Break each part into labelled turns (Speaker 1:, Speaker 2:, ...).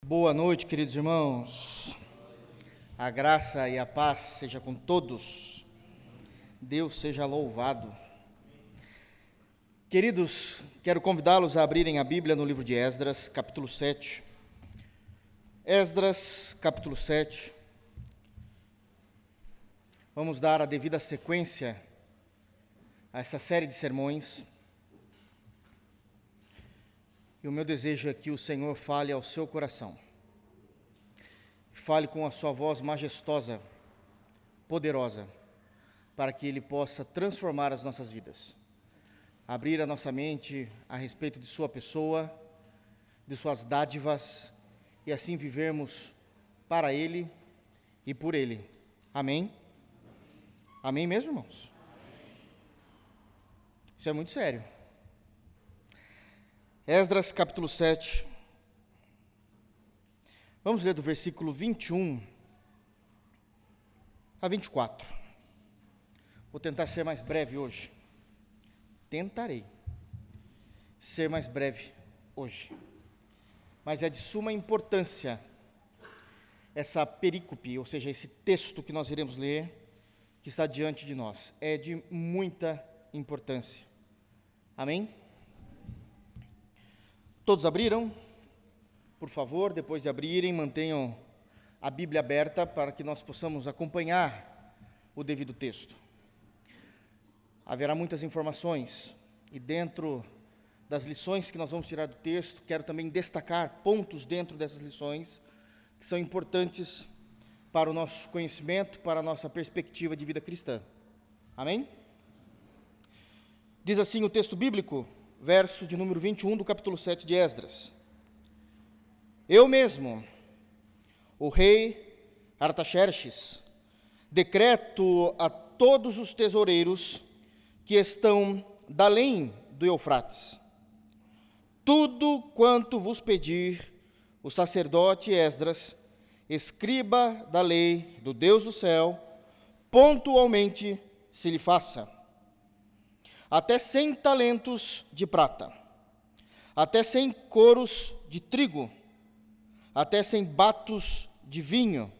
Speaker 1: Boa noite, queridos irmãos. A graça e a paz seja com todos. Deus seja louvado. Queridos, quero convidá-los a abrirem a Bíblia no livro de Esdras, capítulo 7. Esdras, capítulo 7. Vamos dar a devida sequência a essa série de sermões. E o meu desejo é que o Senhor fale ao seu coração. Fale com a sua voz majestosa, poderosa, para que Ele possa transformar as nossas vidas. Abrir a nossa mente a respeito de sua pessoa, de suas dádivas, e assim vivermos para Ele e por Ele. Amém? Amém mesmo, irmãos? Isso é muito sério. Esdras, capítulo 7. Vamos ler do versículo 21 a 24. Vou tentar ser mais breve hoje. Tentarei ser mais breve hoje. Mas é de suma importância essa perícope, ou seja, esse texto que nós iremos ler, que está diante de nós. É de muita importância. Amém? Todos abriram? Por favor, depois de abrirem, mantenham a Bíblia aberta para que nós possamos acompanhar o devido texto. Haverá muitas informações e dentro das lições que nós vamos tirar do texto, quero também destacar pontos dentro dessas lições que são importantes para o nosso conhecimento, para a nossa perspectiva de vida cristã. Amém? Diz assim o texto bíblico, verso de número 21 do capítulo 7 de Esdras. Eu mesmo, o rei Artaxerxes, decreto a todos os tesoureiros que estão da além do Eufrates, tudo quanto vos pedir o sacerdote Esdras, escriba da lei do Deus do céu, pontualmente se lhe faça. Até 100 talentos de prata, até 100 coros de trigo, até 100 batos de vinho,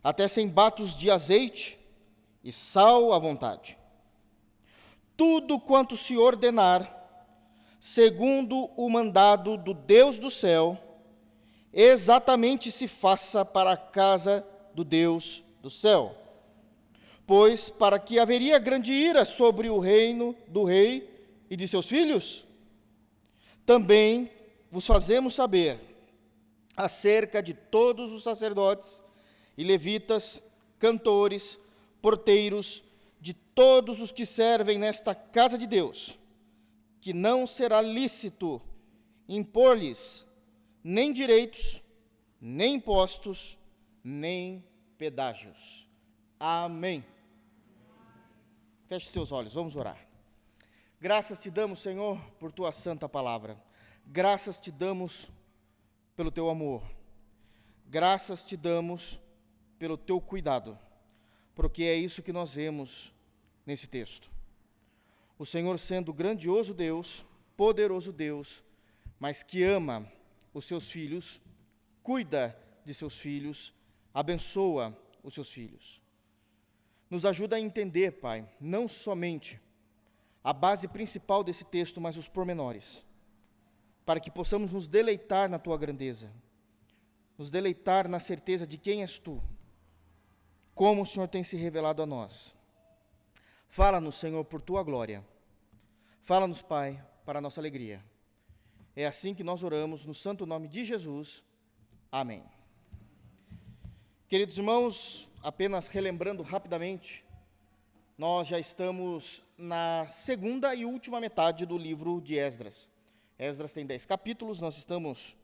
Speaker 1: até 100 batos de azeite e sal à vontade. Tudo quanto se ordenar, segundo o mandado do Deus do céu, exatamente se faça para a casa do Deus do céu. Pois para que haveria grande ira sobre o reino do rei e de seus filhos, também vos fazemos saber acerca de todos os sacerdotes e levitas, cantores, porteiros, de todos os que servem nesta casa de Deus, que não será lícito impor-lhes nem direitos, nem impostos, nem pedágios. Amém. Feche os teus olhos, vamos orar. Graças te damos, Senhor, por tua santa palavra. Graças te damos pelo teu amor. Graças te damos pelo teu cuidado, porque é isso que nós vemos nesse texto. O Senhor sendo grandioso Deus, poderoso Deus, mas que ama os seus filhos, cuida de seus filhos, abençoa os seus filhos. Nos ajuda a entender, Pai, não somente a base principal desse texto, mas os pormenores, para que possamos nos deleitar na tua grandeza, nos deleitar na certeza de quem és tu, como o Senhor tem se revelado a nós. Fala-nos, Senhor, por tua glória. Fala-nos, Pai, para a nossa alegria. É assim que nós oramos, no santo nome de Jesus. Amém. Queridos irmãos, apenas relembrando rapidamente, nós já estamos na segunda e última metade do livro de Esdras. Esdras tem 10 capítulos, nós estamos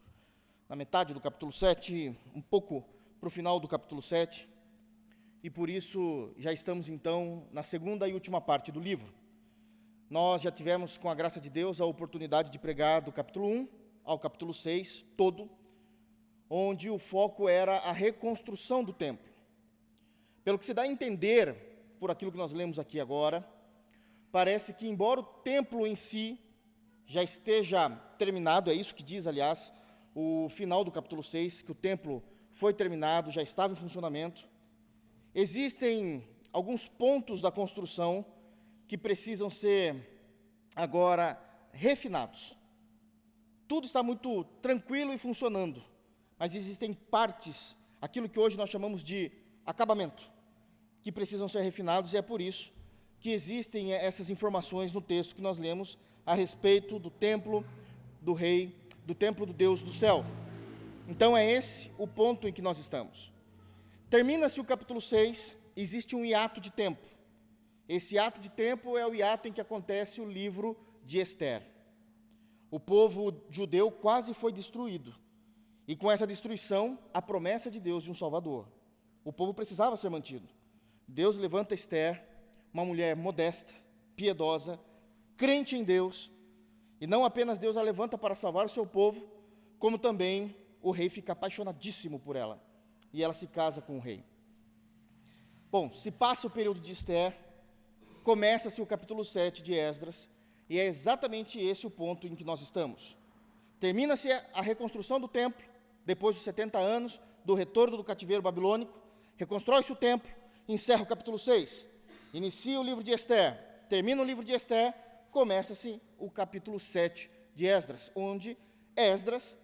Speaker 1: na metade do capítulo 7, um pouco para o final do capítulo 7, e por isso já estamos então na segunda e última parte do livro. Nós já tivemos, com a graça de Deus, a oportunidade de pregar do capítulo 1 ao capítulo 6, todo, onde o foco era a reconstrução do templo. Pelo que se dá a entender, por aquilo que nós lemos aqui agora, parece que, embora o templo em si já esteja terminado, é isso que diz, aliás, o final do capítulo 6, que o templo foi terminado, já estava em funcionamento. Existem alguns pontos da construção que precisam ser agora refinados. Tudo está muito tranquilo e funcionando, mas existem partes, aquilo que hoje nós chamamos de acabamento, que precisam ser refinados, e é por isso que existem essas informações no texto que nós lemos a respeito do templo do rei, do templo do Deus do céu. Então é esse o ponto em que nós estamos. Termina-se o capítulo 6, existe um hiato de tempo. Esse hiato de tempo é o hiato em que acontece o livro de Ester. O povo judeu quase foi destruído, e com essa destruição, a promessa de Deus de um Salvador. O povo precisava ser mantido. Deus levanta Ester, uma mulher modesta, piedosa, crente em Deus, e não apenas Deus a levanta para salvar o seu povo, como também o rei fica apaixonadíssimo por ela, e ela se casa com o rei. Bom, se passa o período de Ester, começa-se o capítulo 7 de Esdras, e é exatamente esse o ponto em que nós estamos. Termina-se a reconstrução do templo, depois dos 70 anos do retorno do cativeiro babilônico, reconstrói-se o templo, encerra o capítulo 6, inicia o livro de Ester, termina o livro de Ester, começa-se o capítulo 7 de Esdras, onde Esdras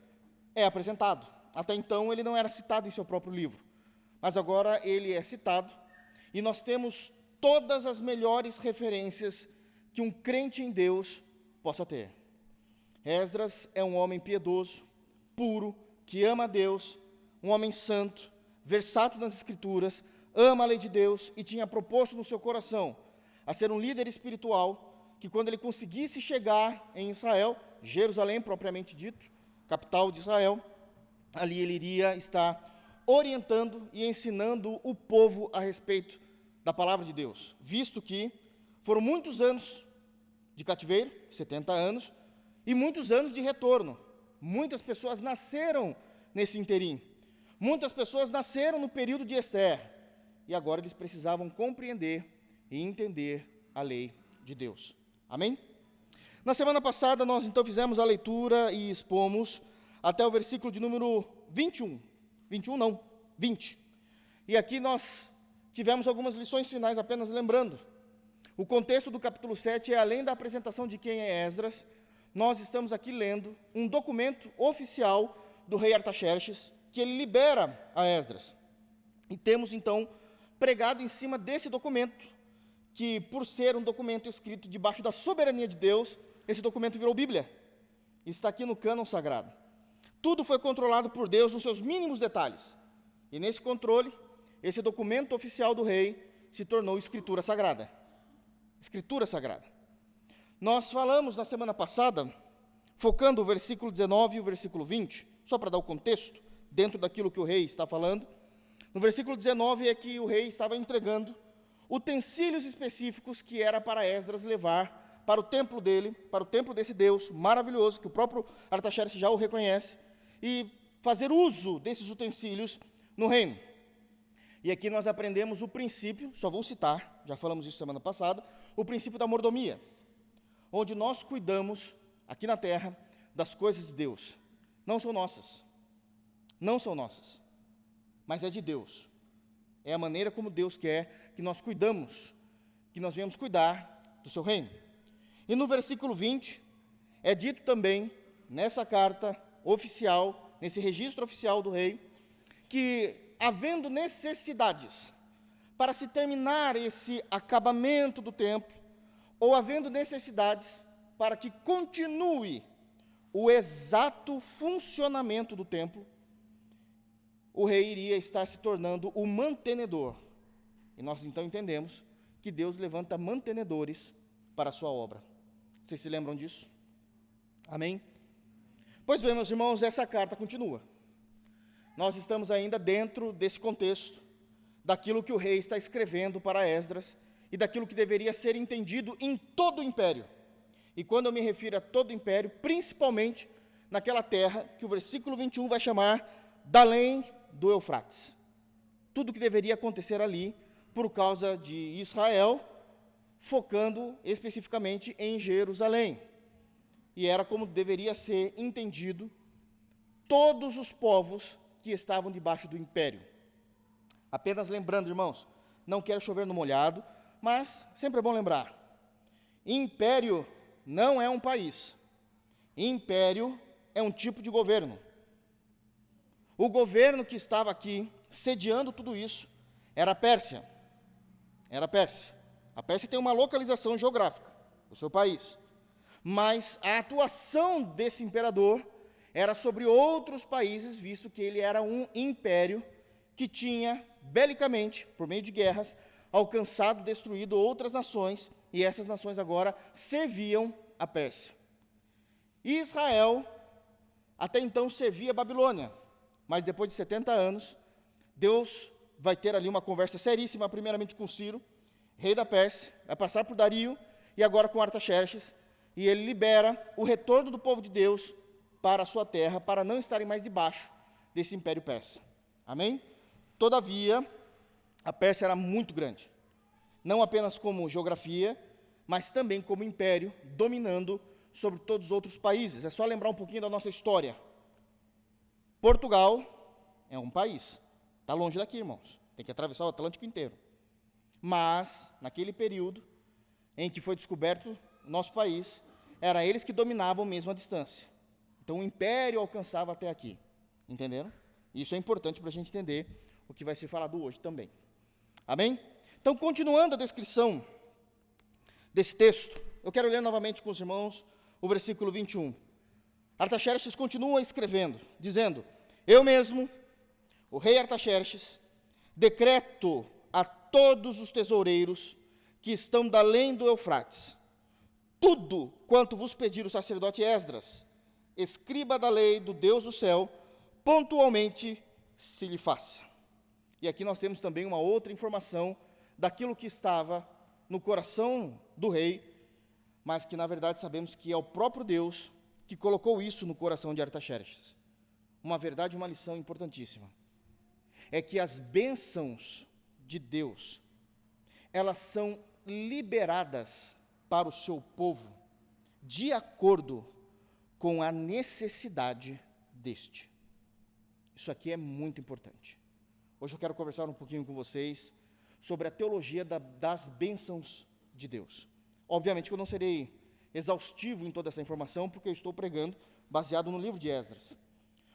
Speaker 1: é apresentado. Até então ele não era citado em seu próprio livro, mas agora ele é citado, e nós temos todas as melhores referências que um crente em Deus possa ter. Esdras é um homem piedoso, puro, que ama a Deus, um homem santo, versátil nas Escrituras, ama a lei de Deus e tinha proposto no seu coração a ser um líder espiritual, que quando ele conseguisse chegar em Israel, Jerusalém propriamente dito, capital de Israel, ali ele iria estar orientando e ensinando o povo a respeito da palavra de Deus, visto que foram muitos anos de cativeiro, 70 anos, e muitos anos de retorno. Muitas pessoas nasceram nesse interim. Muitas pessoas nasceram no período de Ester, e agora eles precisavam compreender e entender a lei de Deus. Amém? Na semana passada nós então fizemos a leitura e expomos até o versículo de número 21. 21 não, 20. E aqui nós tivemos algumas lições finais, apenas lembrando. O contexto do capítulo 7 é, além da apresentação de quem é Esdras, nós estamos aqui lendo um documento oficial do rei Artaxerxes, que ele libera a Esdras. E temos, então, pregado em cima desse documento, que, por ser um documento escrito debaixo da soberania de Deus, esse documento virou Bíblia. Está aqui no cânon sagrado. Tudo foi controlado por Deus nos seus mínimos detalhes. E nesse controle, esse documento oficial do rei se tornou Escritura Sagrada. Escritura Sagrada. Nós falamos na semana passada, focando o versículo 19 e o versículo 20, só para dar o contexto, dentro daquilo que o rei está falando. No versículo 19 é que o rei estava entregando utensílios específicos que era para Esdras levar para o templo dele, para o templo desse Deus maravilhoso, que o próprio Artaxerxes já o reconhece, e fazer uso desses utensílios no reino. E aqui nós aprendemos o princípio, só vou citar, já falamos isso semana passada, o princípio da mordomia, onde nós cuidamos, aqui na terra, das coisas de Deus. Não são nossas, mas é de Deus. É a maneira como Deus quer que nós cuidamos, que nós venhamos cuidar do seu reino. E no versículo 20, é dito também, nessa carta oficial, nesse registro oficial do rei, que havendo necessidades para se terminar esse acabamento do templo, ou havendo necessidades para que continue o exato funcionamento do templo, o rei iria estar se tornando o mantenedor. E nós então entendemos que Deus levanta mantenedores para a sua obra. Vocês se lembram disso? Amém? Pois bem, meus irmãos, essa carta continua. Nós estamos ainda dentro desse contexto, daquilo que o rei está escrevendo para Esdras, e daquilo que deveria ser entendido em todo o império. E quando eu me refiro a todo o império, principalmente naquela terra que o versículo 21 vai chamar da além do Eufrates. Tudo que deveria acontecer ali por causa de Israel, focando especificamente em Jerusalém. E era como deveria ser entendido todos os povos que estavam debaixo do império. Apenas lembrando, irmãos, não quero chover no molhado, mas sempre é bom lembrar. Império não é um país. Império é um tipo de governo. O governo que estava aqui, sediando tudo isso, era a Pérsia. Era a Pérsia. A Pérsia tem uma localização geográfica, o seu país. Mas a atuação desse imperador era sobre outros países, visto que ele era um império que tinha, belicamente, por meio de guerras, alcançado, destruído outras nações, e essas nações agora serviam a Pérsia. Israel, até então, servia a Babilônia, mas depois de 70 anos, Deus vai ter ali uma conversa seríssima, primeiramente com Ciro, rei da Pérsia, vai passar por Dario, e agora com Artaxerxes, e ele libera o retorno do povo de Deus para a sua terra, para não estarem mais debaixo desse império persa. Amém? Todavia, a Pérsia era muito grande, não apenas como geografia, mas também como império, dominando sobre todos os outros países. É só lembrar um pouquinho da nossa história. Portugal é um país, está longe daqui, irmãos, tem que atravessar o Atlântico inteiro. Mas, naquele período em que foi descoberto o nosso país, era eles que dominavam mesmo a distância. Então, o império alcançava até aqui. Entenderam? Isso é importante para a gente entender o que vai ser falado hoje também. Amém? Então, continuando a descrição desse texto, eu quero ler novamente com os irmãos o versículo 21. Artaxerxes continua escrevendo, dizendo: eu mesmo, o rei Artaxerxes, decreto a todos os tesoureiros que estão da além do Eufrates, tudo quanto vos pedir o sacerdote Esdras, escriba da lei do Deus do céu, pontualmente se lhe faça. E aqui nós temos também uma outra informação daquilo que estava no coração do rei, mas que na verdade sabemos que é o próprio Deus que colocou isso no coração de Artaxerxes. Uma verdade, uma lição importantíssima, é que as bênçãos de Deus, elas são liberadas para o seu povo, de acordo com a necessidade deste. Isso aqui é muito importante. Hoje eu quero conversar um pouquinho com vocês sobre a teologia das bênçãos de Deus. Obviamente que eu não serei exaustivo em toda essa informação, porque eu estou pregando baseado no livro de Esdras.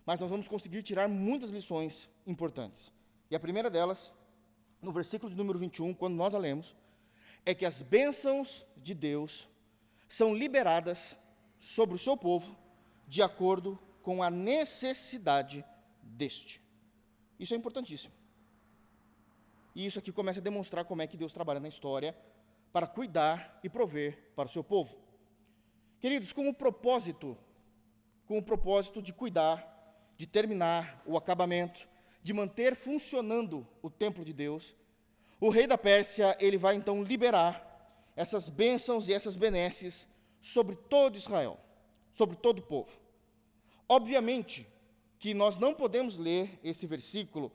Speaker 1: Mas nós vamos conseguir tirar muitas lições importantes. E a primeira delas, no versículo de número 21, quando nós a lemos, é que as bênçãos de Deus são liberadas sobre o seu povo de acordo com a necessidade deste. Isso é importantíssimo. E isso aqui começa a demonstrar como é que Deus trabalha na história para cuidar e prover para o seu povo. Queridos, com o propósito de cuidar, de terminar o acabamento, de manter funcionando o templo de Deus, o rei da Pérsia, ele vai então liberar essas bênçãos e essas benesses sobre todo Israel, sobre todo o povo. Obviamente que nós não podemos ler esse versículo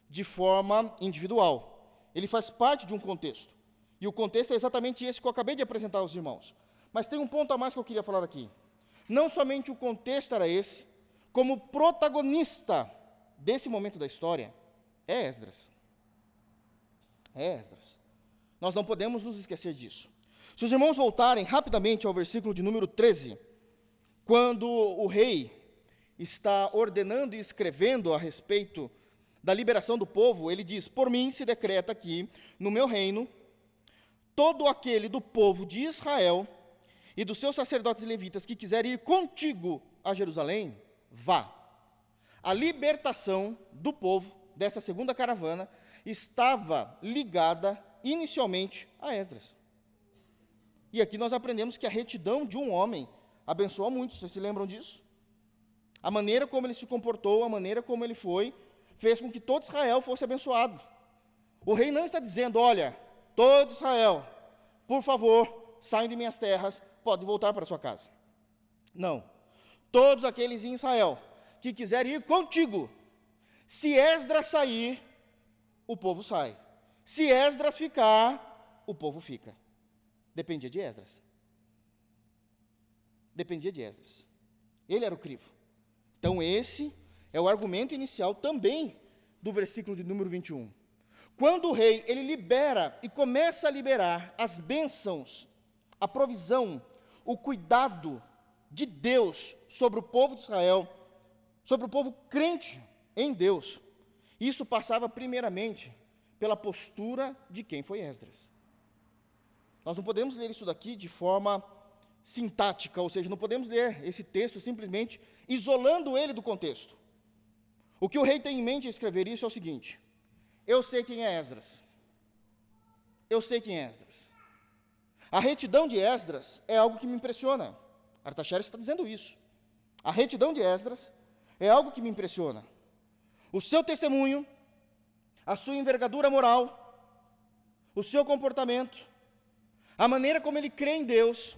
Speaker 1: de forma individual. Ele faz parte de um contexto. E o contexto é exatamente esse que eu acabei de apresentar aos irmãos. Mas tem um ponto a mais que eu queria falar aqui. Não somente o contexto era esse, como o protagonista desse momento da história é Esdras. É Esdras. Nós não podemos nos esquecer disso. Se os irmãos voltarem rapidamente ao versículo de número 13, quando o rei está ordenando e escrevendo a respeito da liberação do povo, ele diz: por mim se decreta aqui, no meu reino, todo aquele do povo de Israel e dos seus sacerdotes e levitas que quiser ir contigo a Jerusalém, vá. A libertação do povo, desta segunda caravana, estava ligada inicialmente a Esdras. E aqui nós aprendemos que a retidão de um homem abençoa muito, vocês se lembram disso? A maneira como ele se comportou, a maneira como ele foi, fez com que todo Israel fosse abençoado. O rei não está dizendo: olha, todo Israel, por favor, saiam de minhas terras, podem voltar para sua casa. Não. Todos aqueles em Israel que quiserem ir contigo, se Esdras sair, o povo sai. Se Esdras ficar, o povo fica. Dependia de Esdras. Dependia de Esdras. Ele era o crivo. Então esse é o argumento inicial também do versículo de número 21. Quando o rei, ele libera e começa a liberar as bênçãos, a provisão, o cuidado de Deus sobre o povo de Israel, sobre o povo crente em Deus, isso passava primeiramente pela postura de quem foi Esdras. Nós não podemos ler isso daqui de forma sintática, ou seja, não podemos ler esse texto simplesmente isolando ele do contexto. O que o rei tem em mente ao escrever isso é o seguinte: eu sei quem é Esdras. Eu sei quem é Esdras. A retidão de Esdras é algo que me impressiona. Artaxerxes está dizendo isso. A retidão de Esdras é algo que me impressiona. O seu testemunho, a sua envergadura moral, o seu comportamento, a maneira como ele crê em Deus,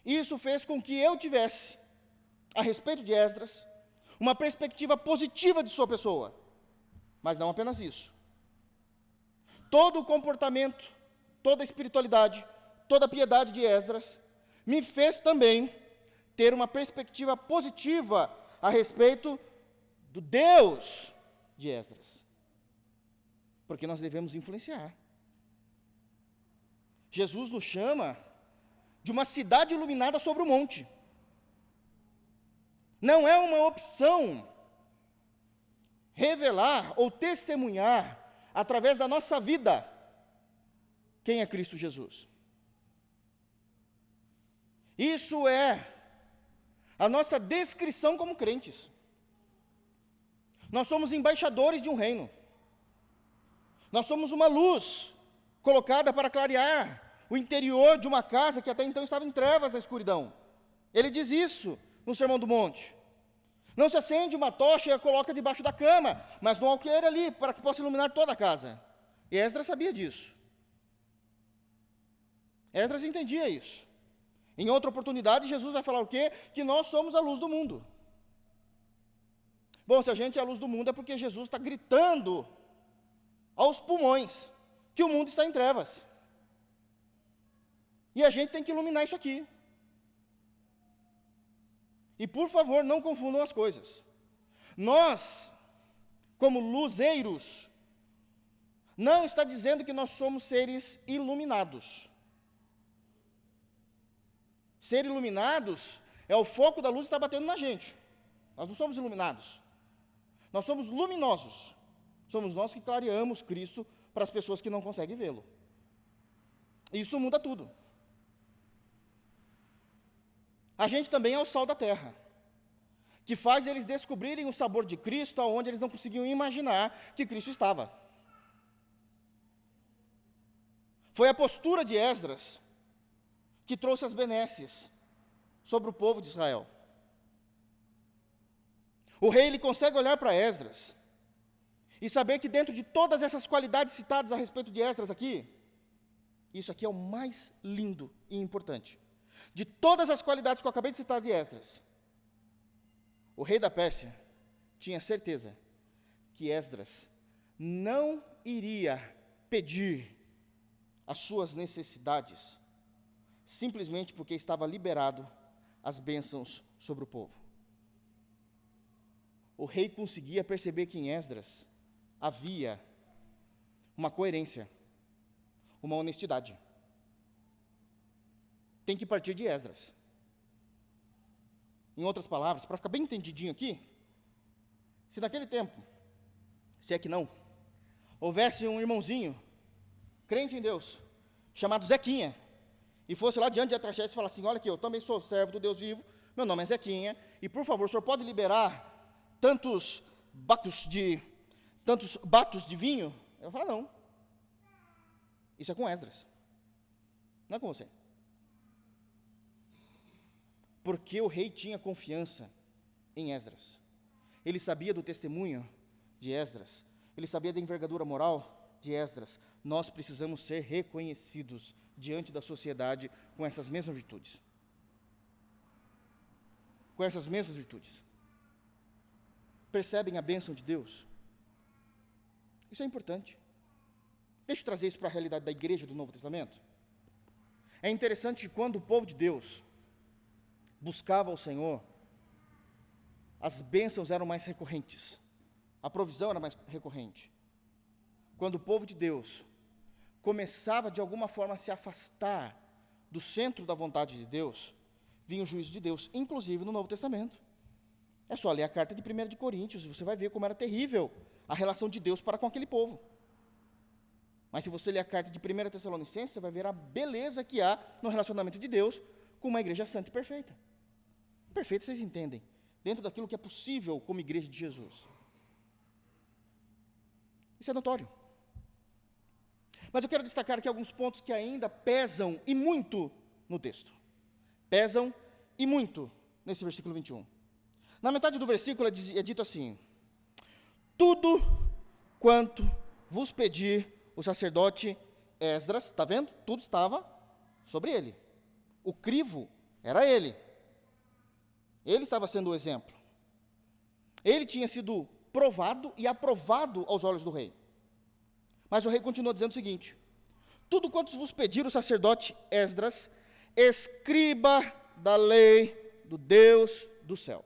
Speaker 1: isso fez com que eu tivesse, a respeito de Esdras, uma perspectiva positiva de sua pessoa. Mas não apenas isso. Todo o comportamento, toda a espiritualidade, toda a piedade de Esdras me fez também ter uma perspectiva positiva a respeito do Deus de Esdras. Porque nós devemos influenciar. Jesus nos chama de uma cidade iluminada sobre o monte. Não é uma opção revelar ou testemunhar, através da nossa vida, quem é Cristo Jesus. Isso é a nossa descrição como crentes. Nós somos embaixadores de um reino. Nós somos uma luz colocada para clarear o interior de uma casa que até então estava em trevas na escuridão. Ele diz isso no Sermão do Monte. Não se acende uma tocha e a coloca debaixo da cama, mas no alqueire ali, para que possa iluminar toda a casa. E Esdras sabia disso. Esdras entendia isso. Em outra oportunidade, Jesus vai falar o quê? Que nós somos a luz do mundo. Bom, se a gente é a luz do mundo, é porque Jesus está gritando aos pulmões que o mundo está em trevas. E a gente tem que iluminar isso aqui. E, por favor, não confundam as coisas. Nós, como luzeiros, não está dizendo que nós somos seres iluminados. Ser iluminados é o foco da luz está batendo na gente. Nós não somos iluminados. Nós somos luminosos. Somos nós que clareamos Cristo para as pessoas que não conseguem vê-lo. Isso muda tudo. A gente também é o sal da terra, que faz eles descobrirem o sabor de Cristo aonde eles não conseguiam imaginar que Cristo estava. Foi a postura de Esdras que trouxe as benesses sobre o povo de Israel. O rei ele consegue olhar para Esdras e saber que dentro de todas essas qualidades citadas a respeito de Esdras aqui, isso aqui é o mais lindo e importante. De todas as qualidades que eu acabei de citar de Esdras, o rei da Pérsia tinha certeza que Esdras não iria pedir as suas necessidades simplesmente porque estava liberado as bênçãos sobre o povo. O rei conseguia perceber que em Esdras havia uma coerência, uma honestidade. Tem que partir de Esdras. Em outras palavras, para ficar bem entendidinho aqui, se naquele tempo, se é que não, houvesse um irmãozinho, crente em Deus, chamado Zequinha, e fosse lá diante de Artaxerxes e falasse assim: olha aqui, eu também sou servo do Deus vivo, meu nome é Zequinha, e por favor, o senhor pode liberar tantos batos de vinho? Eu falo: não. Isso é com Esdras, não é com você. Porque o rei tinha confiança em Esdras. Ele sabia do testemunho de Esdras. Ele sabia da envergadura moral de Esdras. Nós precisamos ser reconhecidos diante da sociedade com essas mesmas virtudes. Com essas mesmas virtudes. Percebem a bênção de Deus? Isso é importante. Deixa eu trazer isso para a realidade da igreja do Novo Testamento. É interessante que quando o povo de Deus buscava ao Senhor, as bênçãos eram mais recorrentes, a provisão era mais recorrente. Quando o povo de Deus começava de alguma forma a se afastar do centro da vontade de Deus, vinha o juízo de Deus, inclusive no Novo Testamento. É só ler a carta de 1 de Coríntios, você vai ver como era terrível a relação de Deus para com aquele povo. Mas se você ler a carta de 1 Tessalonicenses, você vai ver a beleza que há no relacionamento de Deus com uma igreja santa e perfeita. Perfeita, vocês entendem, dentro daquilo que é possível como igreja de Jesus. Isso é notório. Mas eu quero destacar aqui alguns pontos que ainda pesam e muito no texto. Pesam e muito nesse versículo 21. Na metade do versículo é dito assim: tudo quanto vos pedir o sacerdote Esdras, está vendo? Tudo estava sobre ele. O crivo era ele. Ele estava sendo o exemplo. Ele tinha sido provado e aprovado aos olhos do rei. Mas o rei continua dizendo o seguinte: tudo quanto vos pedir o sacerdote Esdras, escriba da lei do Deus do céu.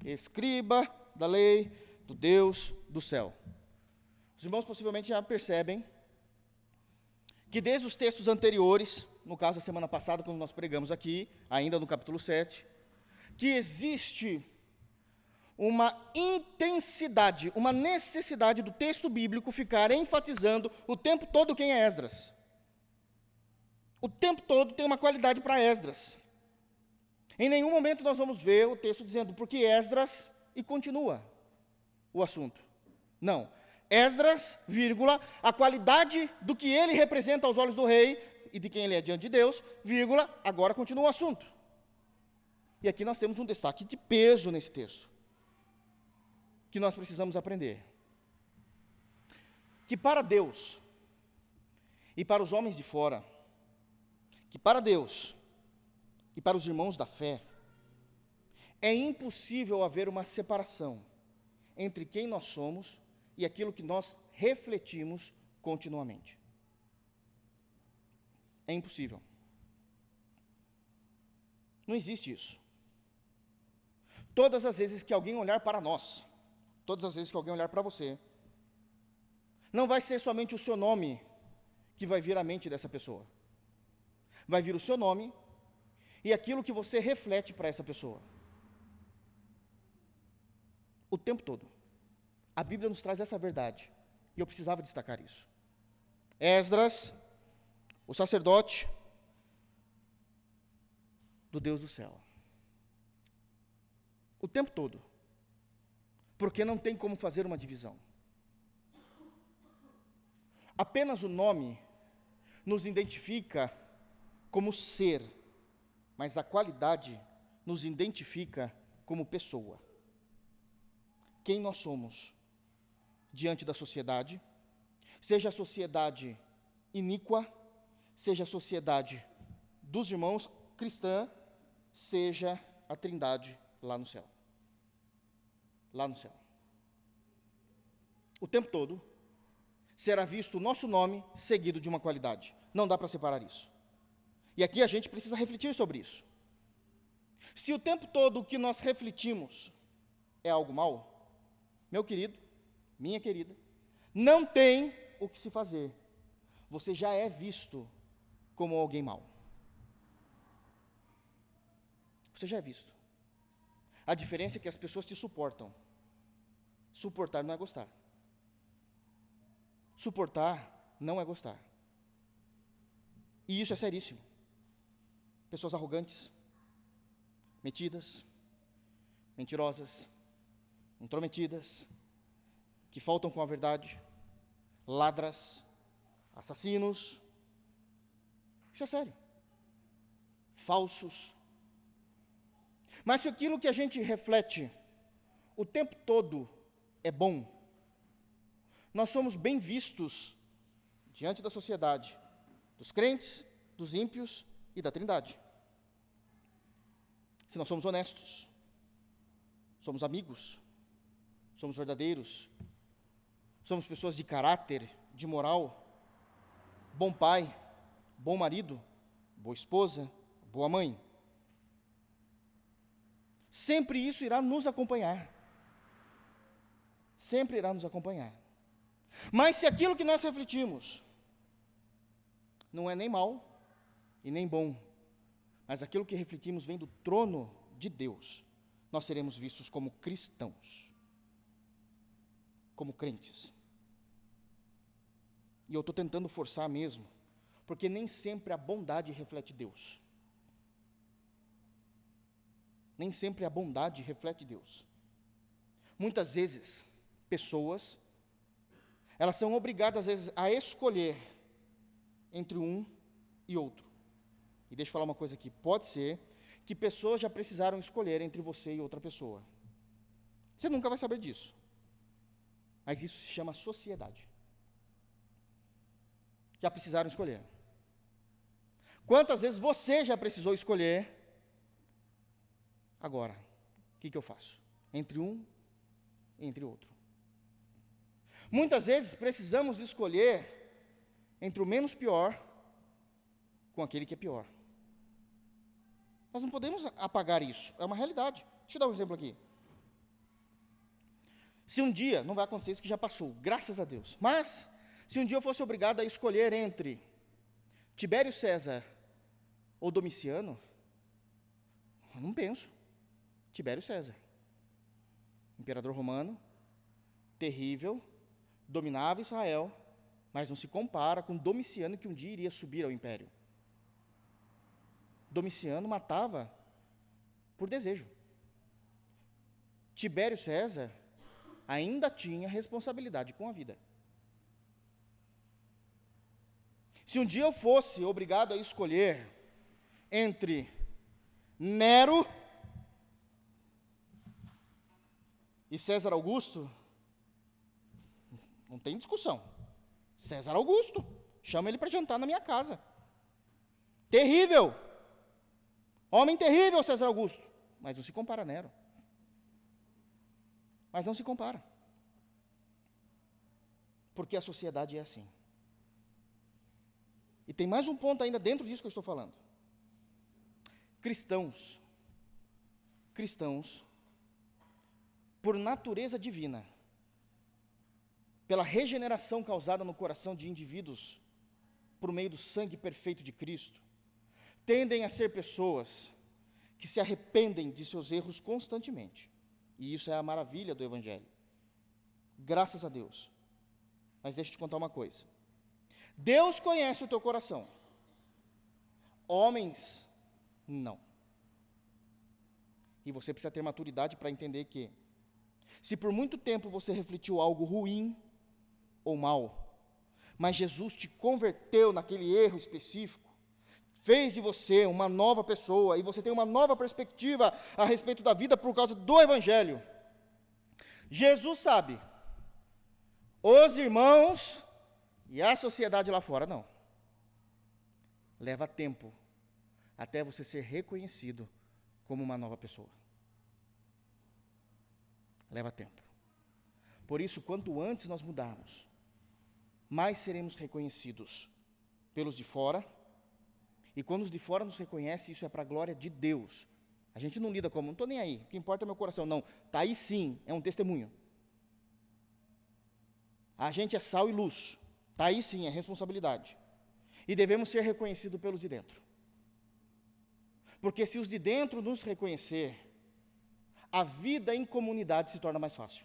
Speaker 1: Escriba da lei do Deus do céu. Os irmãos possivelmente já percebem que desde os textos anteriores, no caso da semana passada, quando nós pregamos aqui, ainda no capítulo 7, que existe uma intensidade, uma necessidade do texto bíblico ficar enfatizando o tempo todo quem é Esdras. O tempo todo tem uma qualidade para Esdras. Em nenhum momento nós vamos ver o texto dizendo, porque Esdras, e continua o assunto. Não. Esdras, vírgula, a qualidade do que ele representa aos olhos do rei e de quem ele é diante de Deus, vírgula, agora continua o assunto. E aqui nós temos um destaque de peso nesse texto, que nós precisamos aprender. Que para Deus e para os homens de fora, que para Deus e para os irmãos da fé, é impossível haver uma separação entre quem nós somos e aquilo que nós refletimos continuamente. É impossível. Não existe isso. Todas as vezes que alguém olhar para nós, todas as vezes que alguém olhar para você, não vai ser somente o seu nome que vai vir à mente dessa pessoa. Vai vir o seu nome e aquilo que você reflete para essa pessoa. O tempo todo. A Bíblia nos traz essa verdade, e eu precisava destacar isso. Esdras, o sacerdote do Deus do céu. O tempo todo. Porque não tem como fazer uma divisão. Apenas o nome nos identifica como ser, mas a qualidade nos identifica como pessoa. Quem nós somos diante da sociedade, seja a sociedade iníqua, seja a sociedade dos irmãos cristã, seja a trindade lá no céu. Lá no céu. O tempo todo será visto o nosso nome seguido de uma qualidade. Não dá para separar isso. E aqui a gente precisa refletir sobre isso. Se o tempo todo o que nós refletimos é algo mal, meu querido, minha querida, não tem o que se fazer. Você já é visto como alguém mau. Você já é visto. A diferença é que as pessoas te suportam. Suportar não é gostar. Suportar não é gostar. E isso é seríssimo. Pessoas arrogantes, metidas, mentirosas, intrometidas, que faltam com a verdade, ladras, assassinos. Isso é sério. Falsos. Mas se aquilo que a gente reflete o tempo todo é bom, nós somos bem vistos diante da sociedade, dos crentes, dos ímpios e da trindade. Se nós somos honestos, somos amigos, somos verdadeiros, somos pessoas de caráter, de moral, bom pai, bom marido, boa esposa, boa mãe. sempre isso irá nos acompanhar. Sempre irá nos acompanhar. Mas se aquilo que nós refletimos não é nem mal e nem bom, mas aquilo que refletimos vem do trono de Deus, nós seremos vistos como cristãos, como crentes. E eu estou tentando forçar mesmo, porque nem sempre a bondade reflete Deus. Nem sempre a bondade reflete Deus. Muitas vezes, pessoas, elas são obrigadas, às vezes, a escolher entre um e outro. E deixa eu falar uma coisa aqui, pode ser que pessoas já precisaram escolher entre você e outra pessoa. Você nunca vai saber disso. Mas isso se chama sociedade. Já precisaram escolher. Quantas vezes você já precisou escolher? Agora, o que eu faço? Entre um e entre outro. Muitas vezes precisamos escolher entre o menos pior com aquele que é pior. Nós não podemos apagar isso, é uma realidade. Deixa eu dar um exemplo aqui. Se um dia, não vai acontecer isso que já passou, graças a Deus, mas se um dia eu fosse obrigado a escolher entre Tibério César ou Domiciano, eu não penso. Tibério César, imperador romano, terrível, dominava Israel, mas não se compara com Domiciano, que um dia iria subir ao império. Domiciano matava por desejo. Tibério César ainda tinha responsabilidade com a vida. Se um dia eu fosse obrigado a escolher entre Nero e César Augusto, não tem discussão. César Augusto, chama ele para jantar na minha casa. Terrível. Homem terrível, César Augusto. Mas não se compara a Nero. Mas não se compara. Porque a sociedade é assim. E tem mais um ponto ainda dentro disso que eu estou falando. Cristãos, por natureza divina, pela regeneração causada no coração de indivíduos, por meio do sangue perfeito de Cristo, tendem a ser pessoas que se arrependem de seus erros constantemente. E isso é a maravilha do Evangelho. Graças a Deus. Mas deixa eu te contar uma coisa. Deus conhece o teu coração. Homens, não. E você precisa ter maturidade para entender que, se por muito tempo você refletiu algo ruim ou mal, mas Jesus te converteu naquele erro específico, fez de você uma nova pessoa, e você tem uma nova perspectiva a respeito da vida por causa do Evangelho. Jesus sabe, os irmãos e a sociedade lá fora, não. Leva tempo até você ser reconhecido como uma nova pessoa. Leva tempo. Por isso, quanto antes nós mudarmos, mais seremos reconhecidos pelos de fora. E quando os de fora nos reconhecem, isso é para a glória de Deus. A gente não lida como, não estou nem aí, o que importa é meu coração. Não, está aí sim, é um testemunho. A gente é sal e luz. Está aí sim, é responsabilidade. E devemos ser reconhecidos pelos de dentro. Porque se os de dentro nos reconhecer, a vida em comunidade se torna mais fácil.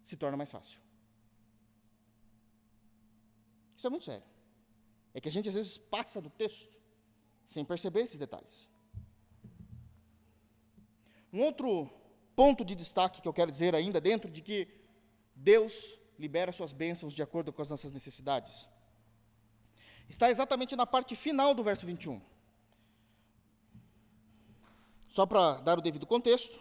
Speaker 1: Se torna mais fácil. Isso é muito sério. É que a gente às vezes passa do texto sem perceber esses detalhes. Um outro ponto de destaque que eu quero dizer ainda, dentro de que Deus libera suas bênçãos de acordo com as nossas necessidades, está exatamente na parte final do verso 21. Só para dar o devido contexto: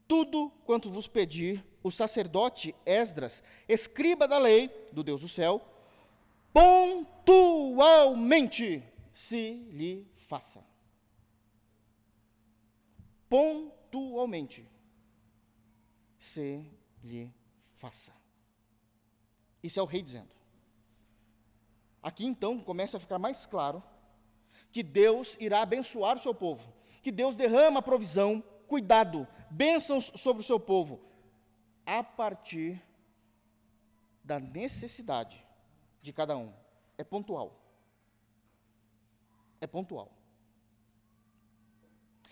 Speaker 1: tudo quanto vos pedir o sacerdote Esdras, escriba da lei do Deus do céu, pontualmente se lhe faça. Pontualmente se lhe faça. Isso é o rei dizendo. Aqui então começa a ficar mais claro que Deus irá abençoar o seu povo. que Deus derrama provisão, cuidado, bênçãos sobre o seu povo, a partir da necessidade de cada um. É pontual. É pontual.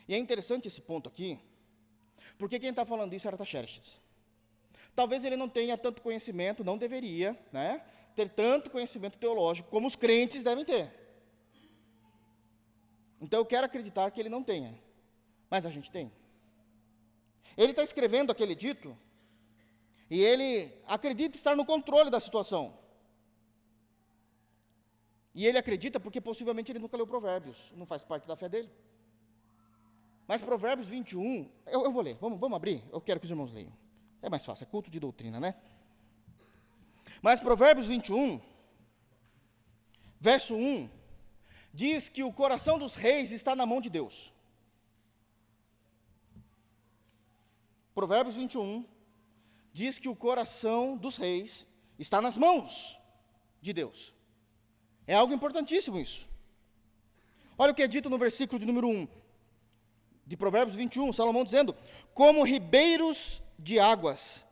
Speaker 1: E é interessante esse ponto aqui, porque quem está falando isso é Artaxerxes. Talvez ele não tenha tanto conhecimento, não deveria, né, ter tanto conhecimento teológico como os crentes devem ter. Então eu quero acreditar que ele não tenha, mas a gente tem. Ele está escrevendo aquele dito, e ele acredita estar no controle da situação. E ele acredita porque possivelmente ele nunca leu Provérbios, não faz parte da fé dele. Mas Provérbios 21, eu vou ler, vamos abrir, eu quero que os irmãos leiam. É mais fácil, é culto de doutrina, né? Mas Provérbios 21, verso 1, diz que o coração dos reis está na mão de Deus. Provérbios 21 diz que o coração dos reis está nas mãos de Deus. É algo importantíssimo isso. Olha o que é dito no versículo de número 1 de Provérbios 21, Salomão dizendo: como ribeiros de águas,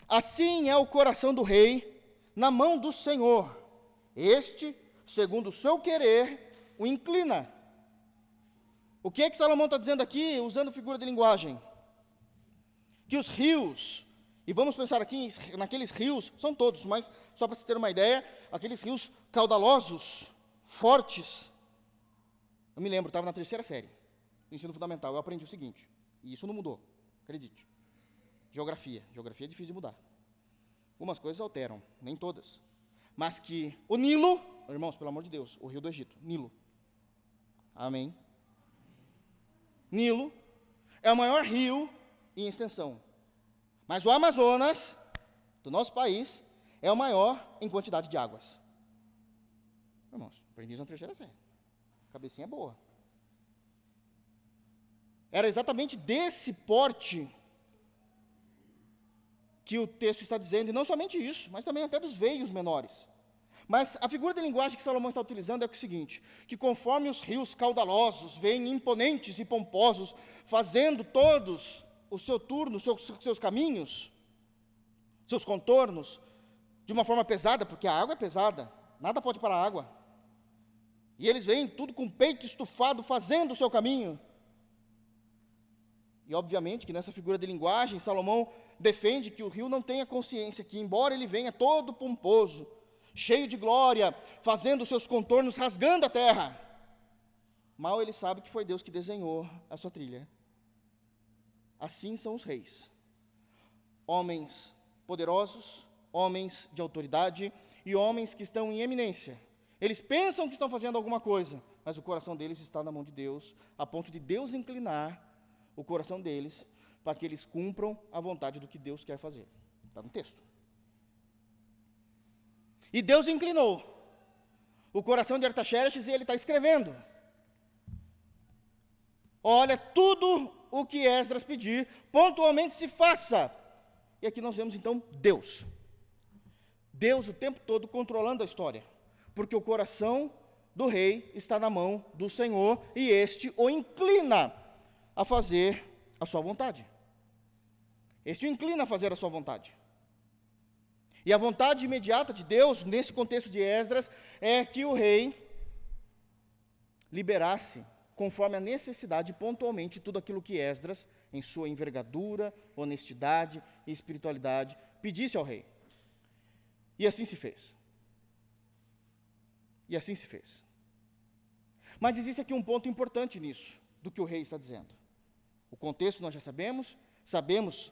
Speaker 1: assim é o coração do rei na mão do Senhor. Este, segundo o seu querer, o inclina. O que é que Salomão está dizendo aqui, usando figura de linguagem? Que os rios, e vamos pensar aqui naqueles rios, são todos, mas só para você ter uma ideia, aqueles rios caudalosos, fortes. Eu me lembro, estava na 3ª série, do ensino fundamental, eu aprendi o seguinte, e isso não mudou, acredite. Geografia é difícil de mudar. Algumas coisas alteram, nem todas. Mas que o Nilo, irmãos, pelo amor de Deus, o rio do Egito, Nilo. Amém. Nilo é o maior rio em extensão. Mas o Amazonas, do nosso país, é o maior em quantidade de águas. Irmãos, aprendi isso na 3ª série. Cabecinha é boa. Era exatamente desse porte que o texto está dizendo, e não somente isso, mas também até dos veios menores. Mas a figura de linguagem que Salomão está utilizando é o seguinte, que conforme os rios caudalosos vêm imponentes e pomposos, fazendo todos o seu turno, seus caminhos, seus contornos, de uma forma pesada, porque a água é pesada, nada pode parar a água. E eles vêm tudo com o peito estufado, fazendo o seu caminho. E obviamente que nessa figura de linguagem, Salomão defende que o rio não tenha consciência, que embora ele venha todo pomposo, cheio de glória, fazendo os seus contornos, rasgando a terra, mal ele sabe que foi Deus que desenhou a sua trilha. Assim são os reis, homens poderosos, homens de autoridade e homens que estão em eminência. Eles pensam que estão fazendo alguma coisa, mas o coração deles está na mão de Deus, a ponto de Deus inclinar o coração deles para que eles cumpram a vontade do que Deus quer fazer. Está no texto. E Deus inclinou o coração de Artaxerxes e ele está escrevendo. Olha, tudo o que Esdras pedir, pontualmente se faça. E aqui nós vemos então Deus. Deus o tempo todo controlando a história. Porque o coração do rei está na mão do Senhor e este o inclina a fazer a sua vontade. Este o inclina a fazer a sua vontade. E a vontade imediata de Deus, nesse contexto de Esdras, é que o rei liberasse, conforme a necessidade, pontualmente, tudo aquilo que Esdras, em sua envergadura, honestidade e espiritualidade, pedisse ao rei. E assim se fez. E assim se fez. Mas existe aqui um ponto importante nisso, do que o rei está dizendo. O contexto nós já sabemos, sabemos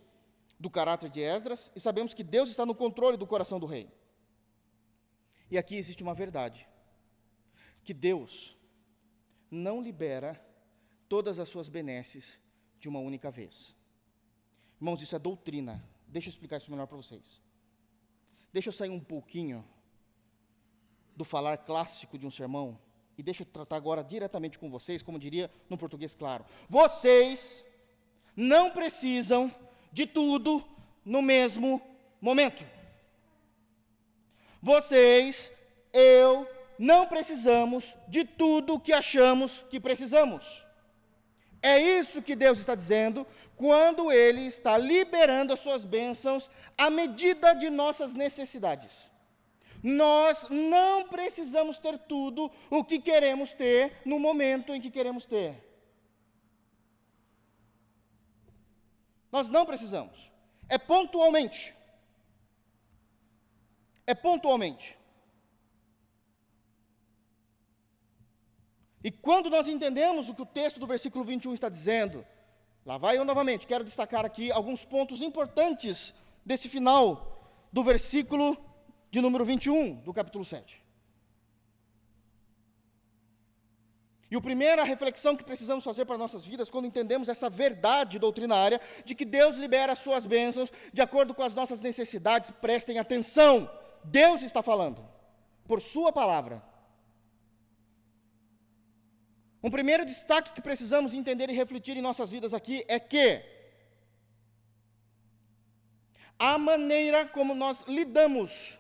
Speaker 1: do caráter de Esdras, e sabemos que Deus está no controle do coração do rei. E aqui existe uma verdade, que Deus não libera todas as suas benesses de uma única vez. Irmãos, isso é doutrina. Deixa eu explicar isso melhor para vocês. Deixa eu sair um pouquinho do falar clássico de um sermão, e deixa eu tratar agora diretamente com vocês, como diria no português claro. Vocês não precisam de tudo no mesmo momento. Vocês, eu, não precisamos de tudo que achamos que precisamos. É isso que Deus está dizendo quando Ele está liberando as suas bênçãos à medida de nossas necessidades. Nós não precisamos ter tudo o que queremos ter no momento em que queremos ter. Nós não precisamos. É pontualmente. É pontualmente. E quando nós entendemos o que o texto do versículo 21 está dizendo, lá vai eu novamente, quero destacar aqui alguns pontos importantes desse final do versículo de número 21 do capítulo 7. E a primeira reflexão que precisamos fazer para nossas vidas, quando entendemos essa verdade doutrinária, de que Deus libera as suas bênçãos de acordo com as nossas necessidades, prestem atenção, Deus está falando, por sua palavra. Um primeiro destaque que precisamos entender e refletir em nossas vidas aqui é que a maneira como nós lidamos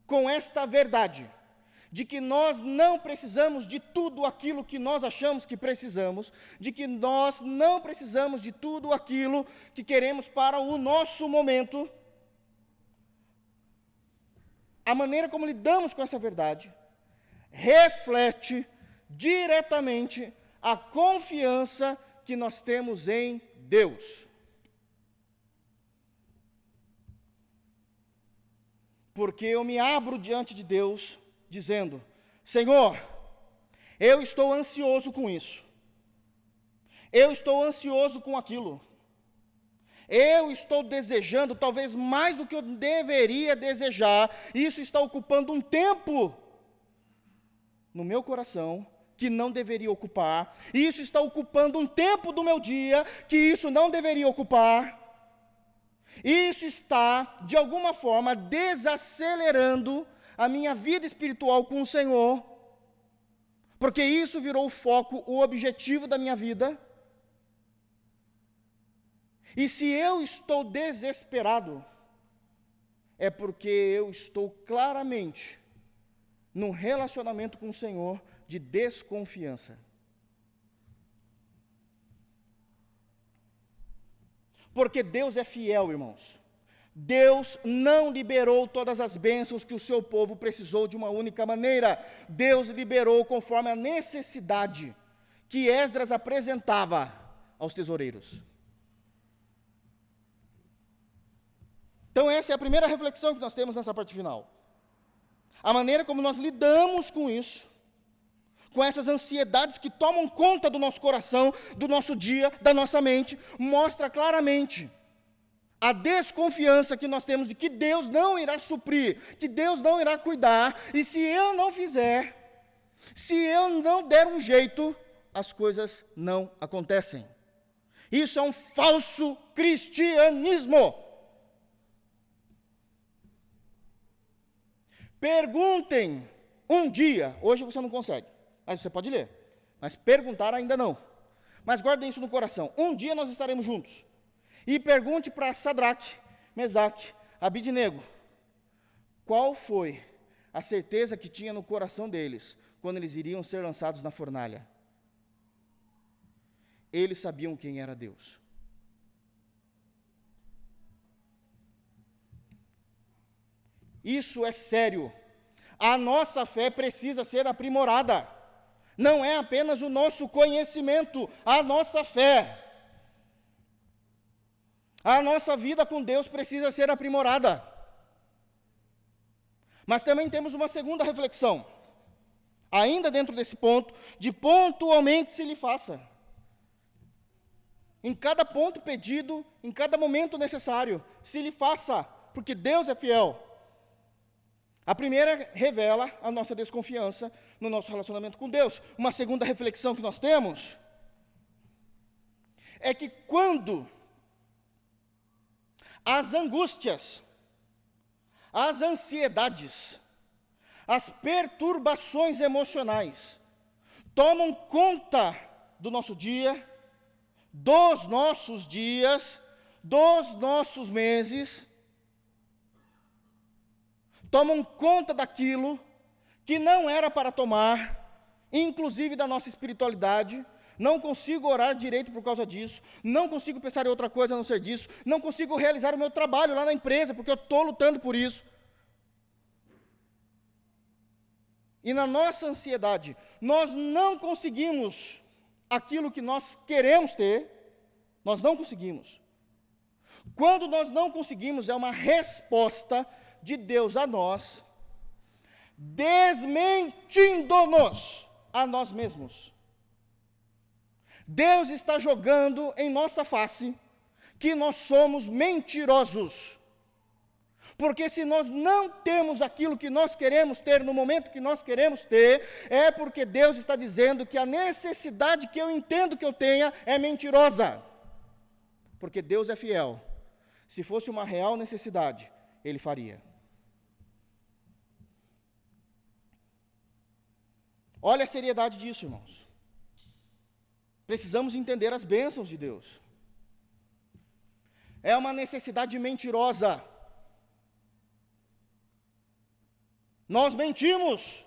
Speaker 1: com esta verdade, de que nós não precisamos de tudo aquilo que nós achamos que precisamos, de que nós não precisamos de tudo aquilo que queremos para o nosso momento, a maneira como lidamos com essa verdade reflete diretamente a confiança que nós temos em Deus. Porque eu me abro diante de Deus, dizendo: Senhor, eu estou ansioso com isso, eu estou ansioso com aquilo, eu estou desejando, talvez mais do que eu deveria desejar, isso está ocupando um tempo no meu coração, que não deveria ocupar, isso está ocupando um tempo do meu dia, que isso não deveria ocupar, isso está, de alguma forma, desacelerando a minha vida espiritual com o Senhor, porque isso virou o foco, o objetivo da minha vida. E se eu estou desesperado, é porque eu estou claramente num relacionamento com o Senhor de desconfiança. Porque Deus é fiel, irmãos. Deus não liberou todas as bênçãos que o seu povo precisou de uma única maneira. Deus liberou conforme a necessidade que Esdras apresentava aos tesoureiros. Então essa é a primeira reflexão que nós temos nessa parte final. A maneira como nós lidamos com isso, com essas ansiedades que tomam conta do nosso coração, do nosso dia, da nossa mente, mostra claramente a desconfiança que nós temos de que Deus não irá suprir, que Deus não irá cuidar, e se eu não fizer, se eu não der um jeito, as coisas não acontecem. Isso é um falso cristianismo. Perguntem um dia, hoje você não consegue, mas você pode ler, mas perguntar ainda não. Mas guardem isso no coração, um dia nós estaremos juntos. E pergunte para Sadraque, Mesaque, Abidnego, qual foi a certeza que tinha no coração deles, quando eles iriam ser lançados na fornalha? Eles sabiam quem era Deus. Isso é sério. A nossa fé precisa ser aprimorada. Não é apenas o nosso conhecimento, a nossa fé. A nossa vida com Deus precisa ser aprimorada. Mas também temos uma segunda reflexão, ainda dentro desse ponto, de pontualmente se lhe faça. Em cada ponto pedido, em cada momento necessário, se lhe faça, porque Deus é fiel. A primeira revela a nossa desconfiança no nosso relacionamento com Deus. Uma segunda reflexão que nós temos é que quando as angústias, as ansiedades, as perturbações emocionais tomam conta do nosso dia, dos nossos dias, dos nossos meses, tomam conta daquilo que não era para tomar, inclusive da nossa espiritualidade, não consigo orar direito por causa disso, não consigo pensar em outra coisa a não ser disso, não consigo realizar o meu trabalho lá na empresa, porque eu estou lutando por isso. E na nossa ansiedade, nós não conseguimos aquilo que nós queremos ter, nós não conseguimos. Quando nós não conseguimos, é uma resposta de Deus a nós, desmentindo-nos a nós mesmos. Deus está jogando em nossa face que nós somos mentirosos. Porque se nós não temos aquilo que nós queremos ter no momento que nós queremos ter, é porque Deus está dizendo que a necessidade que eu entendo que eu tenha é mentirosa. Porque Deus é fiel. Se fosse uma real necessidade, Ele faria. Olha a seriedade disso, irmãos. Precisamos entender as bênçãos de Deus. É uma necessidade mentirosa. Nós mentimos.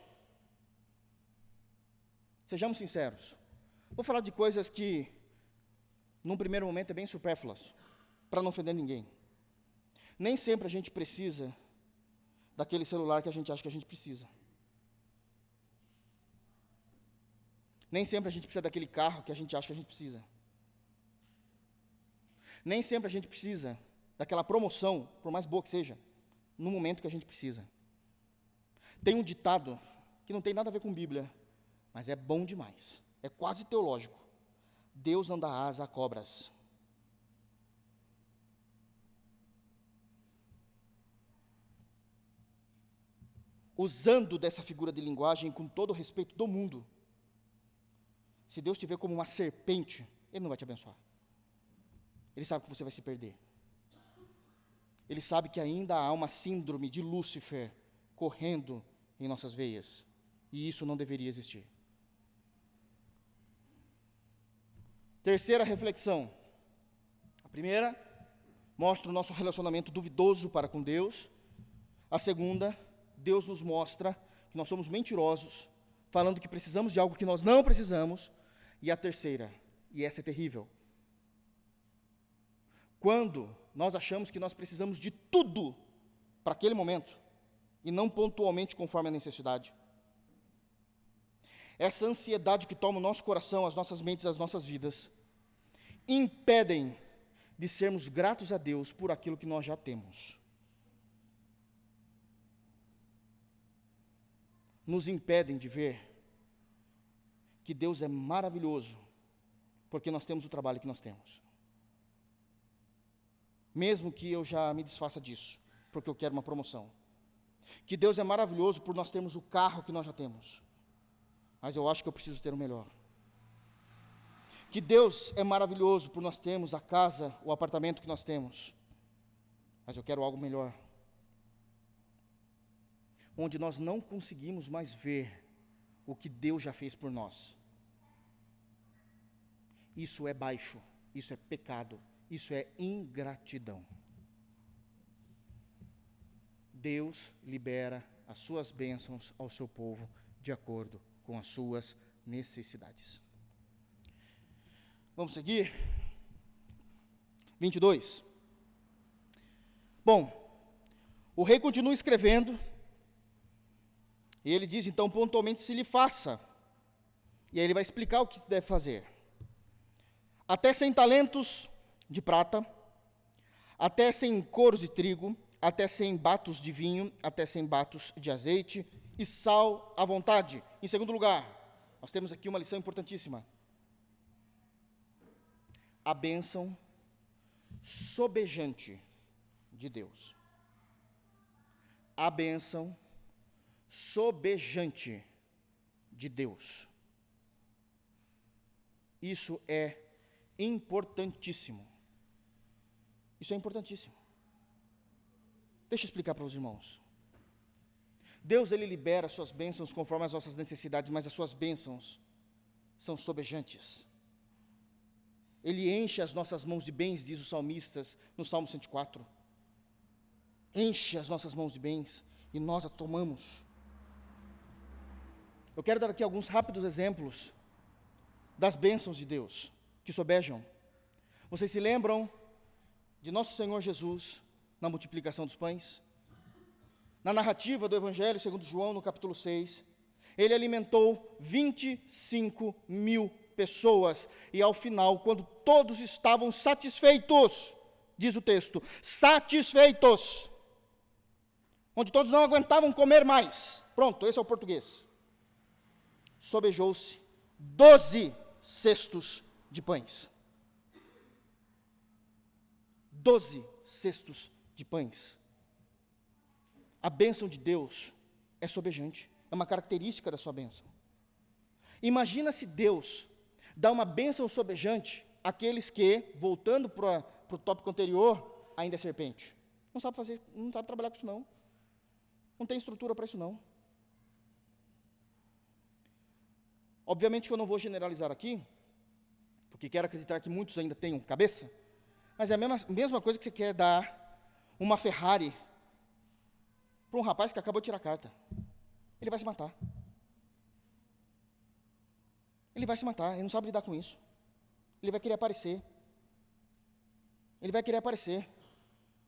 Speaker 1: Sejamos sinceros. Vou falar de coisas que, num primeiro momento, é bem supérfluas, para não ofender ninguém. Nem sempre a gente precisa daquele celular que a gente acha que a gente precisa. Nem sempre a gente precisa daquele carro que a gente acha que a gente precisa. Nem sempre a gente precisa daquela promoção, por mais boa que seja, no momento que a gente precisa. Tem um ditado que não tem nada a ver com Bíblia, mas é bom demais. É quase teológico. Deus não dá asa a cobras. Usando dessa figura de linguagem com todo o respeito do mundo, se Deus te vê como uma serpente, Ele não vai te abençoar. Ele sabe que você vai se perder. Ele sabe que ainda há uma síndrome de Lúcifer correndo em nossas veias. E isso não deveria existir. Terceira reflexão. A primeira, mostra o nosso relacionamento duvidoso para com Deus. A segunda, Deus nos mostra que nós somos mentirosos, falando que precisamos de algo que nós não precisamos. E a terceira, e essa é terrível, quando nós achamos que nós precisamos de tudo para aquele momento, e não pontualmente conforme a necessidade. Essa ansiedade que toma o nosso coração, as nossas mentes, as nossas vidas, impedem de sermos gratos a Deus por aquilo que nós já temos. Nos impedem de ver que Deus é maravilhoso, porque nós temos o trabalho que nós temos. Mesmo que eu já me desfaça disso, porque eu quero uma promoção. Que Deus é maravilhoso por nós termos o carro que nós já temos, mas eu acho que eu preciso ter o melhor. Que Deus é maravilhoso por nós termos a casa, o apartamento que nós temos, mas eu quero algo melhor. Onde nós não conseguimos mais ver o que Deus já fez por nós. Isso é baixo, isso é pecado, isso é ingratidão. Deus libera as suas bênçãos ao seu povo de acordo com as suas necessidades. Vamos seguir? 22. Bom, o rei continua escrevendo, e ele diz, então, pontualmente, se lhe faça. E aí ele vai explicar o que deve fazer. Até 100 talentos de prata, até 100 coros de trigo, até 100 batos de vinho, até 100 batos de azeite, e sal à vontade. Em segundo lugar, nós temos aqui uma lição importantíssima. A bênção sobejante de Deus. A bênção sobejante de Deus. Isso é importantíssimo. Isso é importantíssimo. Deixa eu explicar para os irmãos. Deus, Ele libera as suas bênçãos conforme as nossas necessidades, mas as suas bênçãos são sobejantes. Ele enche as nossas mãos de bens, diz os salmistas no Salmo 104. Enche as nossas mãos de bens e nós a tomamos. Eu quero dar aqui alguns rápidos exemplos das bênçãos de Deus que sobejam. Vocês se lembram de nosso Senhor Jesus na multiplicação dos pães? Na narrativa do Evangelho segundo João, no capítulo 6, ele alimentou 25.000 pessoas, e ao final, quando todos estavam satisfeitos, diz o texto, satisfeitos, onde todos não aguentavam comer mais, pronto, esse é o português, sobejou-se 12 cestos de pães. 12 cestos de pães. A bênção de Deus é sobejante, é uma característica da sua bênção. Imagina se Deus dá uma bênção sobejante àqueles que, voltando para o tópico anterior, ainda é serpente. Não sabe fazer, não sabe trabalhar com isso não. Não tem estrutura para isso não. Obviamente que eu não vou generalizar aqui, porque quero acreditar que muitos ainda tenham cabeça, mas é a mesma coisa que você quer dar uma Ferrari para um rapaz que acabou de tirar a carta. Ele vai se matar. Ele vai se matar, ele não sabe lidar com isso. Ele vai querer aparecer. Ele vai querer aparecer.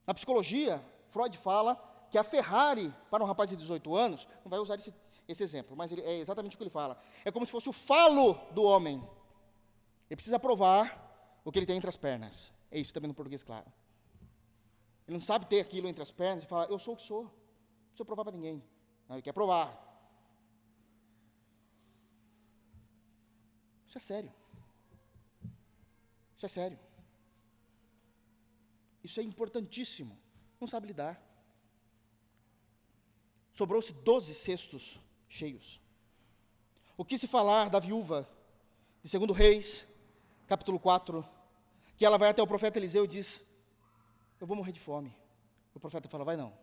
Speaker 1: Na psicologia, Freud fala que a Ferrari, para um rapaz de 18 anos, não vai usar esse exemplo, mas é exatamente o que ele fala. É como se fosse o falo do homem. Ele precisa provar o que ele tem entre as pernas. É isso também no português, claro. Ele não sabe ter aquilo entre as pernas e fala, eu sou o que sou. Não precisa provar para ninguém. Não, ele quer provar. Isso é sério. Isso é sério. Isso é importantíssimo. Não sabe lidar. Sobrou-se 12 cestos cheios. O que se falar da viúva de 2 Reis, capítulo 4, que ela vai até o profeta Eliseu e diz, eu vou morrer de fome. O profeta fala, vai não.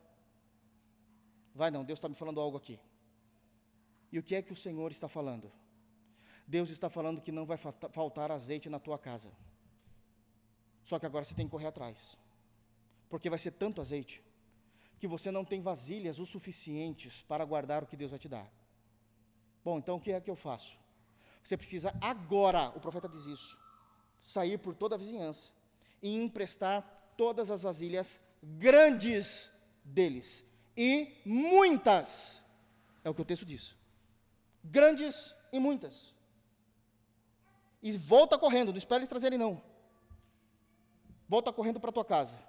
Speaker 1: Vai não, Deus está me falando algo aqui. E o que é que o Senhor está falando? Deus está falando que não vai faltar azeite na tua casa. Só que agora você tem que correr atrás. Porque vai ser tanto azeite, que você não tem vasilhas o suficientes para guardar o que Deus vai te dar. Bom, então o que é que eu faço? Você precisa agora, o profeta diz isso, sair por toda a vizinhança e emprestar todas as vasilhas grandes deles. E muitas, é o que o texto diz. Grandes e muitas. E volta correndo, não espera eles trazerem não. Volta correndo para a tua casa.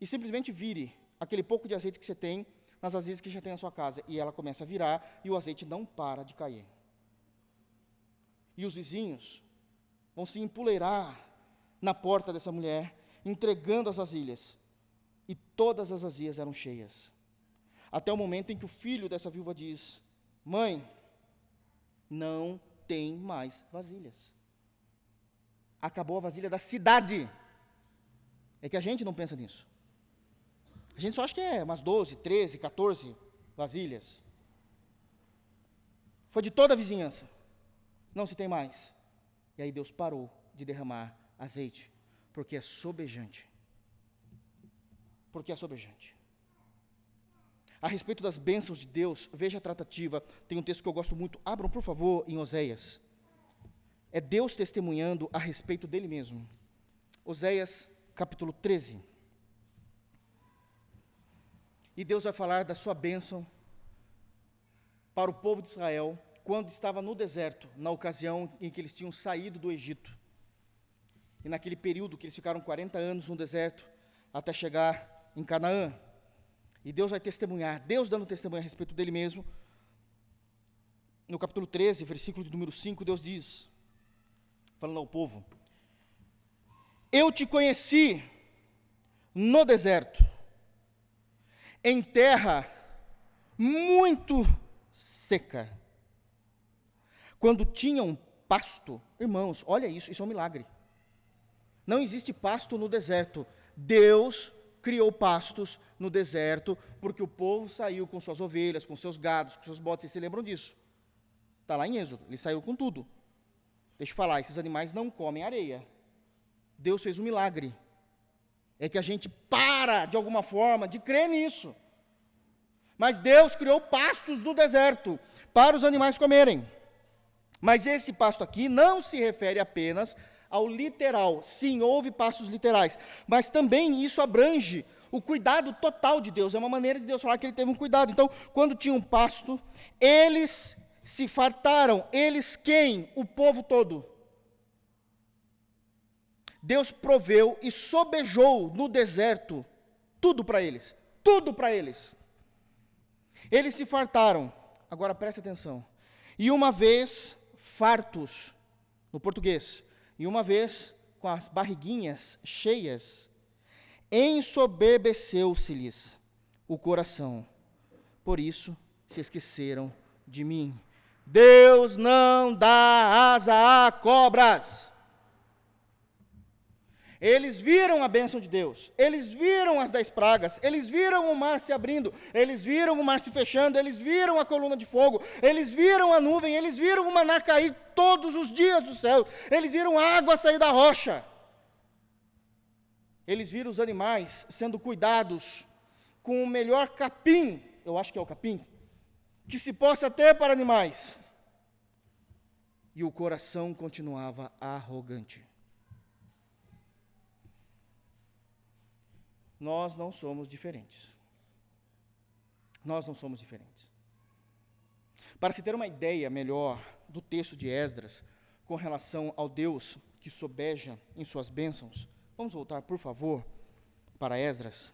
Speaker 1: E simplesmente vire aquele pouco de azeite que você tem nas vasilhas que já tem na sua casa. E ela começa a virar e o azeite não para de cair. E os vizinhos vão se empoleirar na porta dessa mulher, entregando as vasilhas. E todas as vasilhas eram cheias. Até o momento em que o filho dessa viúva diz, mãe, não tem mais vasilhas. Acabou a vasilha da cidade. É que a gente não pensa nisso. A gente só acha que é umas 12, 13, 14 vasilhas. Foi de toda a vizinhança. Não se tem mais. E aí Deus parou de derramar azeite, porque é sobejante. Porque é sobejante. A respeito das bênçãos de Deus, veja a tratativa. Tem um texto que eu gosto muito. Abram, por favor, em Oséias. É Deus testemunhando a respeito dele mesmo. Oséias, capítulo 13. E Deus vai falar da sua bênção para o povo de Israel, quando estava no deserto, na ocasião em que eles tinham saído do Egito. E naquele período que eles ficaram 40 anos no deserto, até chegar em Canaã. E Deus vai testemunhar, Deus dando testemunho a respeito dele mesmo. No capítulo 13, versículo de número 5, Deus diz, falando ao povo, eu te conheci no deserto, em terra muito seca, quando tinham pasto. Irmãos, olha isso, isso é um milagre. Não existe pasto no deserto. Deus criou pastos no deserto, porque o povo saiu com suas ovelhas, com seus gados, com seus bodes. Vocês se lembram disso? Está lá em Êxodo, eles saíram com tudo. Deixa eu falar, esses animais não comem areia. Deus fez um milagre. É que a gente para, de alguma forma, de crer nisso. Mas Deus criou pastos no deserto, para os animais comerem. Mas esse pasto aqui não se refere apenas ao literal. Sim, houve pastos literais, mas também isso abrange o cuidado total de Deus. É uma maneira de Deus falar que ele teve um cuidado. Então, quando tinha um pasto, eles se fartaram. Eles quem? O povo todo. Deus proveu e sobejou no deserto tudo para eles. Tudo para eles. Eles se fartaram. Agora preste atenção. E uma vez fartos, no português, e uma vez com as barriguinhas cheias, ensoberbeceu-se-lhes o coração. Por isso se esqueceram de mim. Deus não dá asa a cobras. Eles viram a bênção de Deus, eles viram as 10 pragas, eles viram o mar se abrindo, eles viram o mar se fechando, eles viram a coluna de fogo, eles viram a nuvem, eles viram o maná cair todos os dias do céu, eles viram a água sair da rocha, eles viram os animais sendo cuidados com o melhor capim, eu acho que é o capim, que se possa ter para animais, e o coração continuava arrogante. Nós não somos diferentes. Nós não somos diferentes. Para se ter uma ideia melhor do texto de Esdras, com relação ao Deus que sobeja em suas bênçãos, vamos voltar, por favor, para Esdras.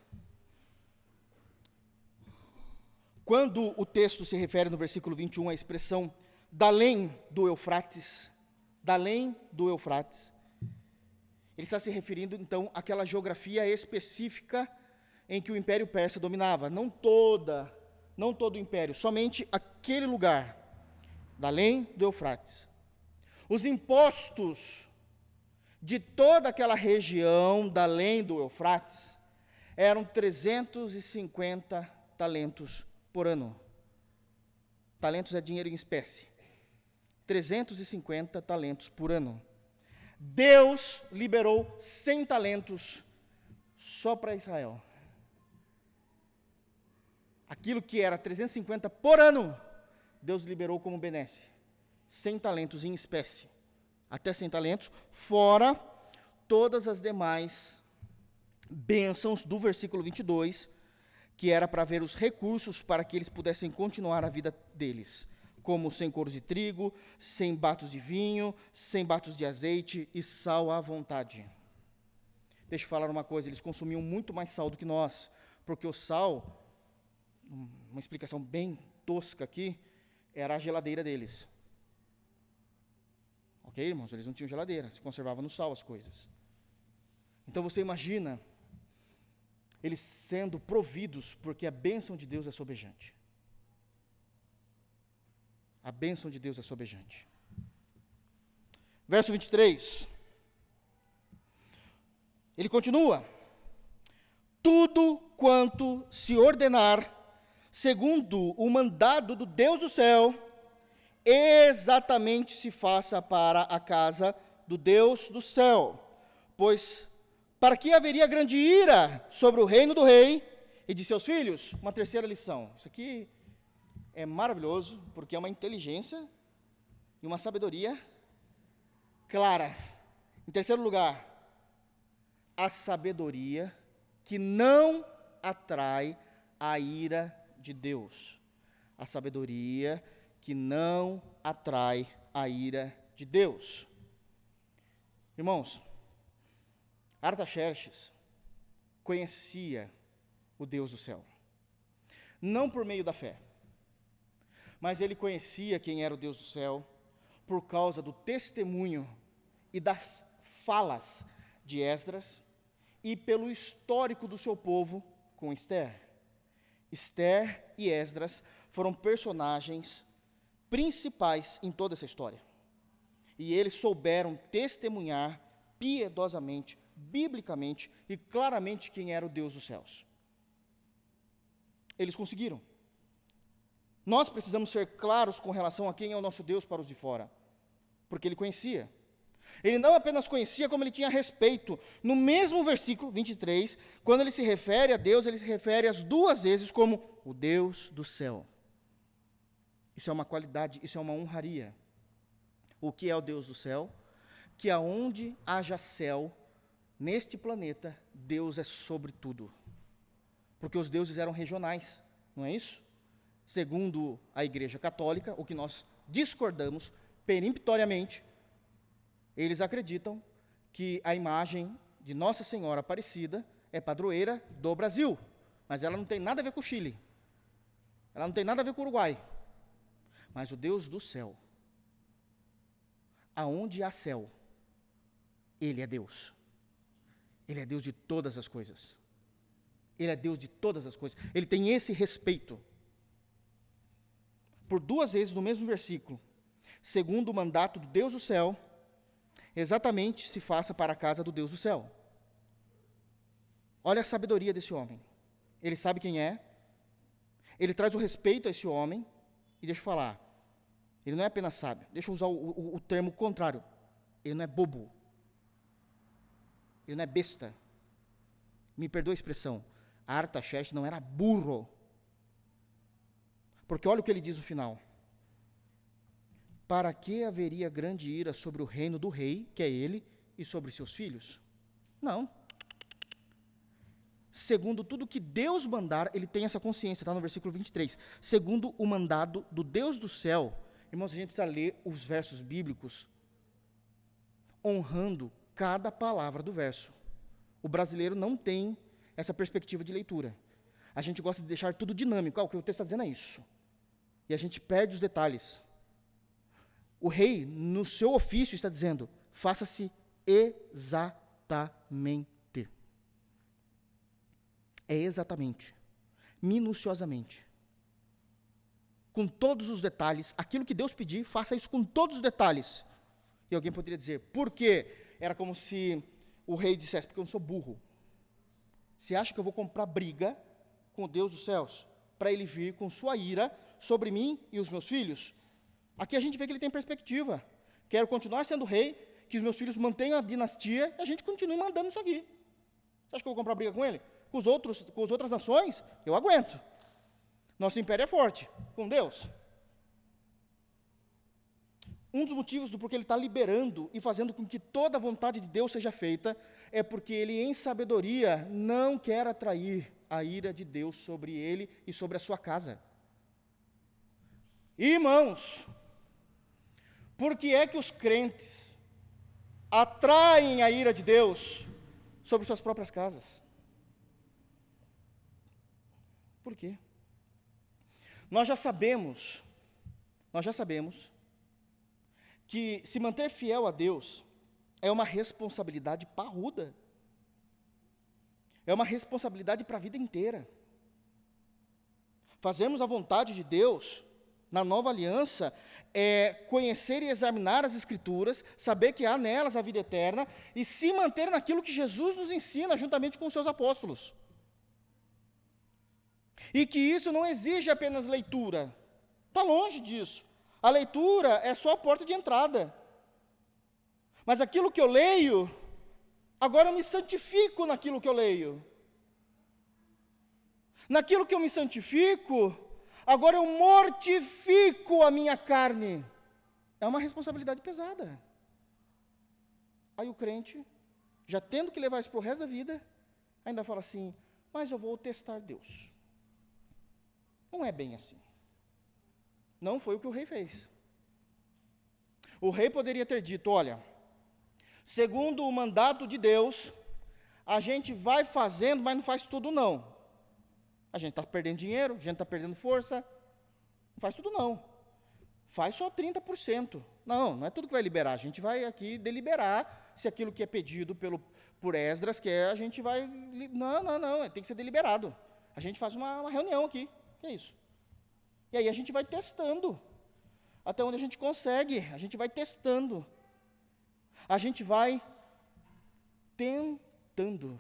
Speaker 1: Quando o texto se refere no versículo 21 à expressão da além do Eufrates, ele está se referindo, então, àquela geografia específica em que o Império Persa dominava. Não todo o Império, somente aquele lugar, da além do Eufrates. Os impostos de toda aquela região, da além do Eufrates, eram 350 talentos por ano. Talentos é dinheiro em espécie. 350 talentos por ano. Deus liberou 100 talentos só para Israel. Aquilo que era 350 por ano, Deus liberou como benesse. 100 talentos em espécie. Até 100 talentos, fora todas as demais bênçãos do versículo 22, que era para ver os recursos para que eles pudessem continuar a vida deles. Como 100 coros de trigo, 100 batos de vinho, 100 batos de azeite e sal à vontade. Deixa eu falar uma coisa, eles consumiam muito mais sal do que nós, porque o sal, uma explicação bem tosca aqui, era a geladeira deles. Ok, irmãos? Eles não tinham geladeira, se conservavam no sal as coisas. Então você imagina, eles sendo providos, porque a bênção de Deus é sobejante. A bênção de Deus é sobejante. Verso 23. Ele continua. Tudo quanto se ordenar, segundo o mandado do Deus do céu, exatamente se faça para a casa do Deus do céu. Pois, para que haveria grande ira sobre o reino do rei e de seus filhos? Uma terceira lição. Isso aqui é maravilhoso, porque é uma inteligência e uma sabedoria clara. Em terceiro lugar, a sabedoria que não atrai a ira de Deus. A sabedoria que não atrai a ira de Deus. Irmãos, Artaxerxes conhecia o Deus do céu. Não por meio da fé, mas ele conhecia quem era o Deus do céu por causa do testemunho e das falas de Esdras e pelo histórico do seu povo com Ester. Ester e Esdras foram personagens principais em toda essa história. E eles souberam testemunhar piedosamente, biblicamente e claramente quem era o Deus dos céus. Eles conseguiram. Nós precisamos ser claros com relação a quem é o nosso Deus para os de fora, porque ele conhecia. Ele não apenas conhecia, como ele tinha respeito. No mesmo versículo 23, quando ele se refere a Deus, ele se refere as duas vezes como o Deus do céu. Isso é uma qualidade, isso é uma honraria. O que é o Deus do céu? Que aonde haja céu, neste planeta, Deus é sobre tudo. Porque os deuses eram regionais, não é isso? Segundo a Igreja Católica, o que nós discordamos peremptoriamente, eles acreditam que a imagem de Nossa Senhora Aparecida é padroeira do Brasil, mas ela não tem nada a ver com o Chile, ela não tem nada a ver com o Uruguai. Mas o Deus do céu, aonde há céu, Ele é Deus. Ele é Deus de todas as coisas. Ele é Deus de todas as coisas. Ele tem esse respeito. Por 2 vezes no mesmo versículo, segundo o mandato do Deus do céu, exatamente se faça para a casa do Deus do céu. Olha a sabedoria desse homem. Ele sabe quem é, ele traz o respeito a esse homem, e deixa eu falar, ele não é apenas sábio, deixa eu usar o termo contrário, ele não é bobo, ele não é besta. Me perdoa a expressão, Artaxerxes não era burro, porque olha o que ele diz no final: para que haveria grande ira sobre o reino do rei, que é ele, e sobre seus filhos? Não. Segundo tudo que Deus mandar, ele tem essa consciência, está no versículo 23. Segundo o mandado do Deus do céu. Irmãos, a gente precisa ler os versos bíblicos honrando cada palavra do verso. O brasileiro não tem essa perspectiva de leitura. A gente gosta de deixar tudo dinâmico. O que o texto está dizendo é isso. E a gente perde os detalhes. O rei, no seu ofício, está dizendo: faça-se exatamente. É exatamente, minuciosamente, com todos os detalhes, aquilo que Deus pedir, faça isso com todos os detalhes. E alguém poderia dizer, por quê? Era como se o rei dissesse, porque eu não sou burro. Você acha que eu vou comprar briga com o Deus dos céus, para ele vir com sua ira sobre mim e os meus filhos? Aqui a gente vê que ele tem perspectiva. Quero continuar sendo rei, que os meus filhos mantenham a dinastia, e a gente continue mandando isso aqui. Você acha que eu vou comprar briga com ele? Com as outras nações, eu aguento. Nosso império é forte, com Deus. Um dos motivos do porquê ele está liberando e fazendo com que toda a vontade de Deus seja feita, é porque ele, em sabedoria, não quer atrair a ira de Deus sobre ele e sobre a sua casa. Irmãos, por que é que os crentes atraem a ira de Deus sobre suas próprias casas? Por quê? Nós já sabemos que se manter fiel a Deus é uma responsabilidade parruda. É uma responsabilidade para a vida inteira. Fazermos a vontade de Deus na nova aliança é conhecer e examinar as Escrituras, saber que há nelas a vida eterna e se manter naquilo que Jesus nos ensina juntamente com os seus apóstolos. E que isso não exige apenas leitura. Está longe disso. A leitura é só a porta de entrada. Mas aquilo que eu leio, agora eu me santifico naquilo que eu leio. Naquilo que eu me santifico, agora eu mortifico a minha carne. É uma responsabilidade pesada. Aí o crente, já tendo que levar isso para o resto da vida, ainda fala assim, mas eu vou testar Deus. Não é bem assim. Não foi o que o rei fez. O rei poderia ter dito, olha, segundo o mandato de Deus, a gente vai fazendo, mas não faz tudo não. A gente está perdendo dinheiro, a gente está perdendo força, não faz tudo não. Faz só 30%. Não é tudo que vai liberar, a gente vai aqui deliberar se aquilo que é pedido por Esdras quer, a gente vai... Não, tem que ser deliberado. A gente faz uma reunião aqui. Que é isso? E aí a gente vai testando, até onde a gente consegue, a gente vai testando, a gente vai tentando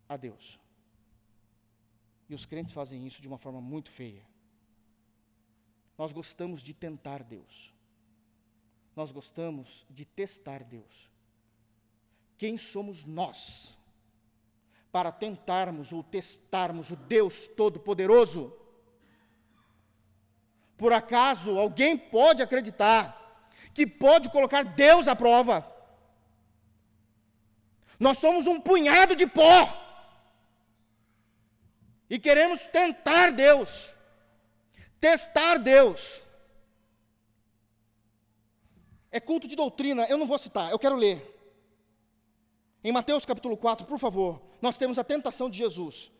Speaker 1: a Deus. E os crentes fazem isso de uma forma muito feia. Nós gostamos de tentar Deus, nós gostamos de testar Deus. Quem somos nós para tentarmos ou testarmos o Deus Todo-Poderoso? Por acaso alguém pode acreditar que pode colocar Deus à prova. Nós somos um punhado de pó. E queremos tentar Deus, testar Deus. É culto de doutrina, eu não vou citar, eu quero ler. Em Mateus capítulo 4, por favor, nós temos a tentação de Jesus.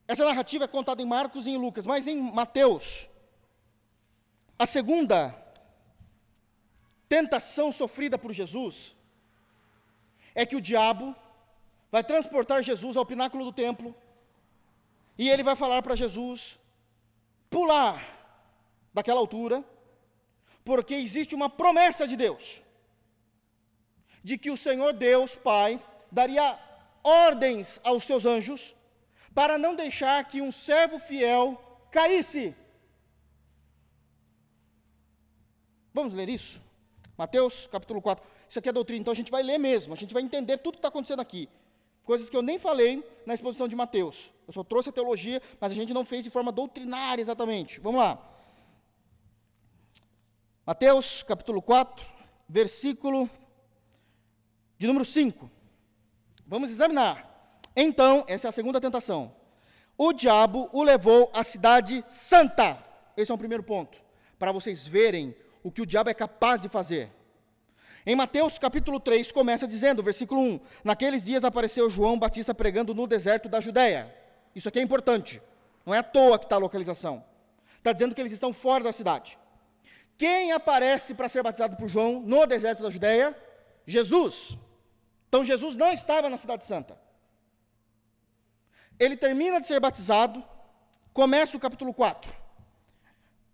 Speaker 1: Essa narrativa é contada em Marcos e em Lucas, mas em Mateus, a segunda tentação sofrida por Jesus é que o diabo vai transportar Jesus ao pináculo do templo e ele vai falar para Jesus pular daquela altura, porque existe uma promessa de Deus, de que o Senhor Deus, Pai, daria ordens aos seus anjos, para não deixar que um servo fiel caísse. Vamos ler isso? Mateus capítulo 4, isso aqui é doutrina, então a gente vai ler mesmo, a gente vai entender tudo que está acontecendo aqui. Coisas que eu nem falei na exposição de Mateus. Eu só trouxe a teologia, mas a gente não fez de forma doutrinária exatamente. Vamos lá. Mateus, capítulo 4, versículo de número 5. Vamos examinar. Então, essa é a segunda tentação. O diabo o levou à cidade santa. Esse é o primeiro ponto, para vocês verem o que o diabo é capaz de fazer. Em Mateus capítulo 3, começa dizendo, versículo 1, naqueles dias apareceu João Batista pregando no deserto da Judéia. Isso aqui é importante, não é à toa que está a localização. Está dizendo que eles estão fora da cidade. Quem aparece para ser batizado por João no deserto da Judéia? Jesus. Então Jesus não estava na cidade santa. Ele termina de ser batizado, começa o capítulo 4.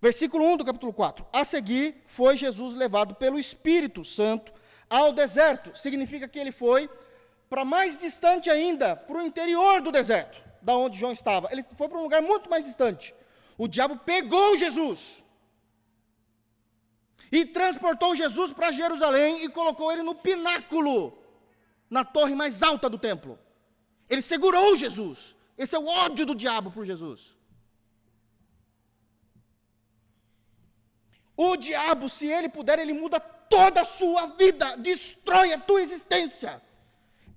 Speaker 1: Versículo 1 do capítulo 4. A seguir, foi Jesus levado pelo Espírito Santo ao deserto. Significa que ele foi para mais distante ainda, para o interior do deserto, da onde João estava. Ele foi para um lugar muito mais distante. O diabo pegou Jesus e transportou Jesus para Jerusalém e colocou ele no pináculo, na torre mais alta do templo. Ele segurou Jesus. Esse é o ódio do diabo por Jesus. O diabo, se ele puder, ele muda toda a sua vida, destrói a tua existência.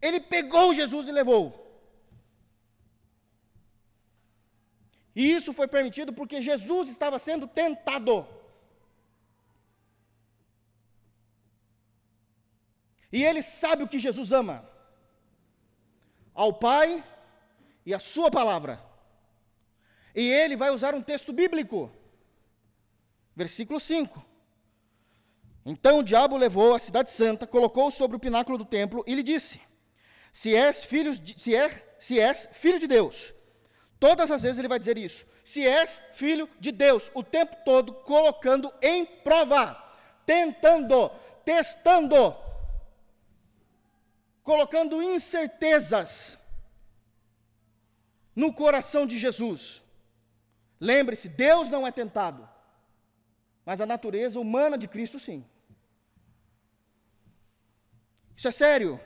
Speaker 1: Ele pegou Jesus e levou. E isso foi permitido porque Jesus estava sendo tentado. E ele sabe o que Jesus ama: ao Pai e a sua palavra. E ele vai usar um texto bíblico. Versículo 5. Então o diabo levou a cidade santa, colocou-o sobre o pináculo do templo e lhe disse: se és filho de Deus. Todas as vezes ele vai dizer isso. Se és filho de Deus, o tempo todo colocando em prova, tentando, testando, colocando incertezas no coração de Jesus. Lembre-se, Deus não é tentado, mas a natureza humana de Cristo, sim. Isso é sério.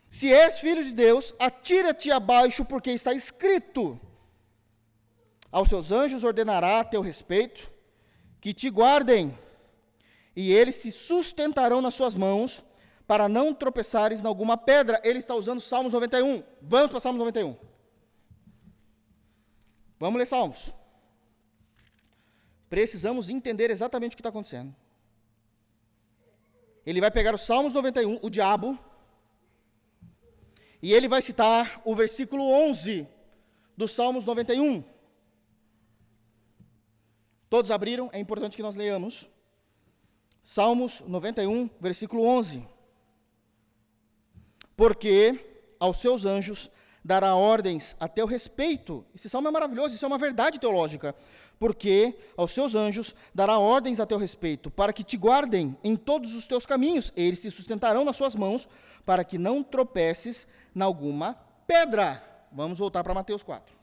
Speaker 1: Se és filho de Deus, atira-te abaixo, porque está escrito: aos seus anjos ordenará a teu respeito, que te guardem, e eles se sustentarão nas suas mãos, para não tropeçares em alguma pedra. Ele está usando Salmos 91. Vamos para Salmos 91. Vamos ler Salmos. Precisamos entender exatamente o que está acontecendo. Ele vai pegar o Salmos 91, o diabo, e ele vai citar o versículo 11 do Salmos 91. Todos abriram? É importante que nós leiamos. Salmos 91, versículo 11. Porque aos seus anjos dará ordens a teu respeito. Esse salmo é maravilhoso, isso é uma verdade teológica. Porque aos seus anjos dará ordens a teu respeito, para que te guardem em todos os teus caminhos. Eles se sustentarão nas suas mãos, para que não tropeces em alguma pedra. Vamos voltar para Mateus 4.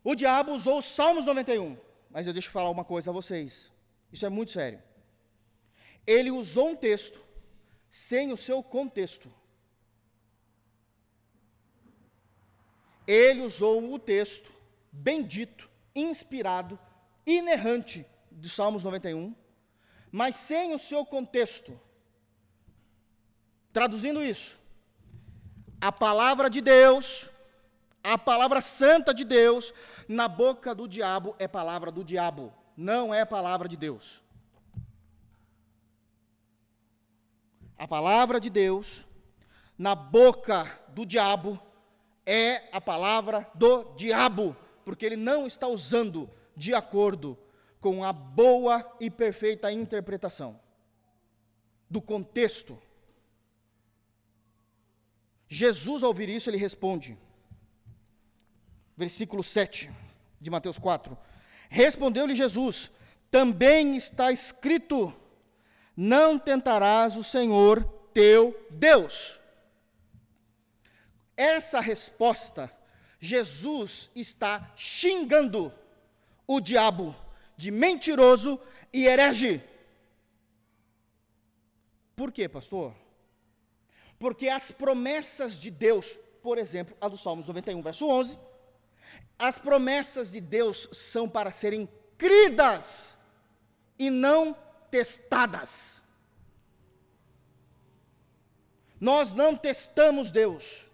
Speaker 1: O diabo usou os Salmos 91, mas eu deixo falar uma coisa a vocês. Isso é muito sério. Ele usou um texto sem o seu contexto. Ele usou o texto bendito, inspirado, inerrante de Salmos 91, mas sem o seu contexto. Traduzindo isso, a palavra de Deus, a palavra santa de Deus, na boca do diabo é palavra do diabo, não é palavra de Deus. A palavra de Deus, na boca do diabo, é a palavra do diabo, porque ele não está usando de acordo com a boa e perfeita interpretação do contexto. Jesus, ao ouvir isso, ele responde, versículo 7 de Mateus 4, respondeu-lhe Jesus, também está escrito, não tentarás o Senhor teu Deus. Essa resposta, Jesus está xingando o diabo de mentiroso e herege. Por quê, pastor? Porque as promessas de Deus, por exemplo, a do Salmos 91, verso 11, as promessas de Deus são para serem cridas e não testadas. Nós não testamos Deus,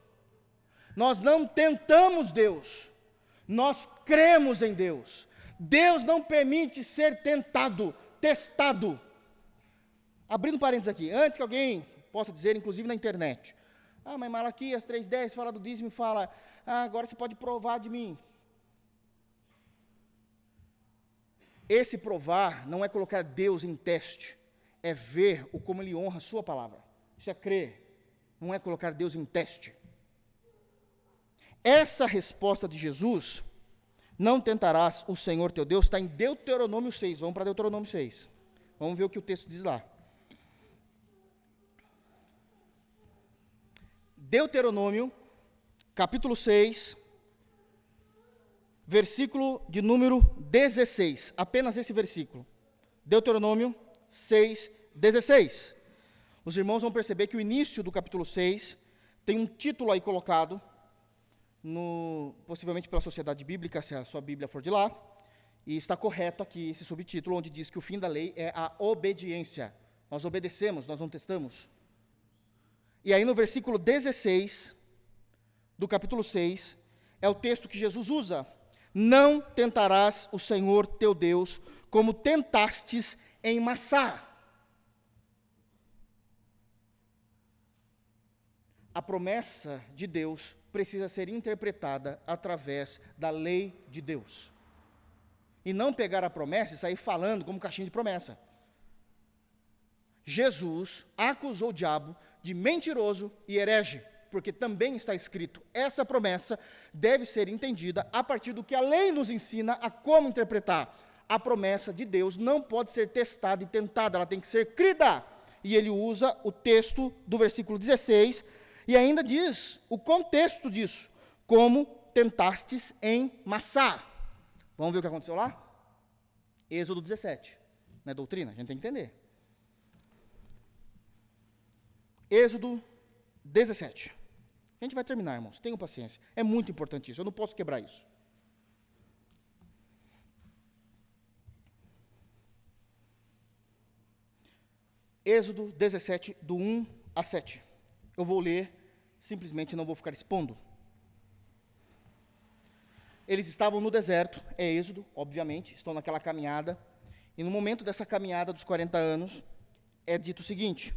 Speaker 1: nós não tentamos Deus, nós cremos em Deus. Deus não permite ser tentado, testado. Abrindo parênteses aqui, antes que alguém possa dizer, inclusive na internet, mas Malaquias 3,10 fala do dízimo e fala, agora você pode provar de mim. Esse provar não é colocar Deus em teste, é ver como Ele honra a sua palavra. Isso é crer, não é colocar Deus em teste. Essa resposta de Jesus, não tentarás o Senhor teu Deus, está em Deuteronômio 6, vamos para Deuteronômio 6, vamos ver o que o texto diz lá. Deuteronômio, capítulo 6, versículo de número 16, apenas esse versículo. Deuteronômio 6, 16. Os irmãos vão perceber que o início do capítulo 6 tem um título aí colocado, possivelmente pela Sociedade Bíblica, se a sua Bíblia for de lá, e está correto aqui esse subtítulo, onde diz que o fim da lei é a obediência. Nós obedecemos, nós não testamos. E aí no versículo 16 do capítulo 6, é o texto que Jesus usa. Não tentarás o Senhor teu Deus, como tentastes em Massá. A promessa de Deus precisa ser interpretada através da lei de Deus. E não pegar a promessa e sair falando como caixinha de promessa. Jesus acusou o diabo de mentiroso e herege, porque também está escrito, essa promessa deve ser entendida a partir do que a lei nos ensina a como interpretar. A promessa de Deus não pode ser testada e tentada, ela tem que ser crida. E ele usa o texto do versículo 16, e ainda diz o contexto disso, como tentastes em Massá. Vamos ver o que aconteceu lá? Êxodo 17, não é doutrina? A gente tem que entender. Êxodo 17. A gente vai terminar, irmãos, tenham paciência. É muito importante isso, eu não posso quebrar isso. Êxodo 17, do 1 a 7. Eu vou ler, simplesmente não vou ficar expondo. Eles estavam no deserto, é Êxodo, obviamente, estão naquela caminhada, e no momento dessa caminhada dos 40 anos, é dito o seguinte,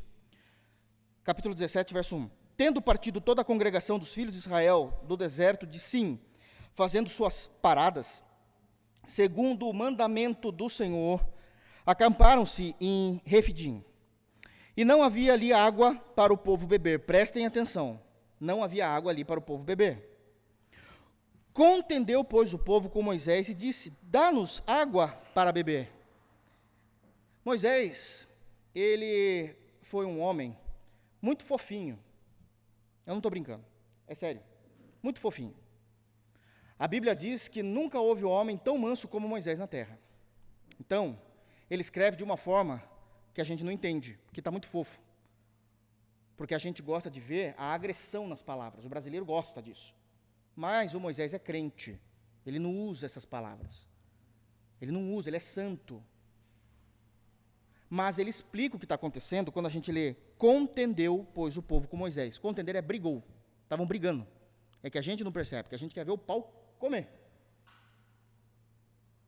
Speaker 1: capítulo 17, verso 1. Tendo partido toda a congregação dos filhos de Israel do deserto de Sim, fazendo suas paradas, segundo o mandamento do Senhor, acamparam-se em Refidim. E não havia ali água para o povo beber. Prestem atenção, não havia água ali para o povo beber. Contendeu, pois, o povo com Moisés e disse, dá-nos água para beber. Moisés, ele foi um homem muito fofinho. Eu não estou brincando, é sério, muito fofinho. A Bíblia diz que nunca houve homem tão manso como Moisés na terra. Então, ele escreve de uma forma que a gente não entende, que está muito fofo. Porque a gente gosta de ver a agressão nas palavras, o brasileiro gosta disso. Mas o Moisés é crente, ele não usa essas palavras. Ele não usa, ele é santo. Mas ele explica o que está acontecendo quando a gente lê: contendeu, pois, o povo com Moisés. Contender é brigou. Estavam brigando. É que a gente não percebe, que a gente quer ver o pau comer.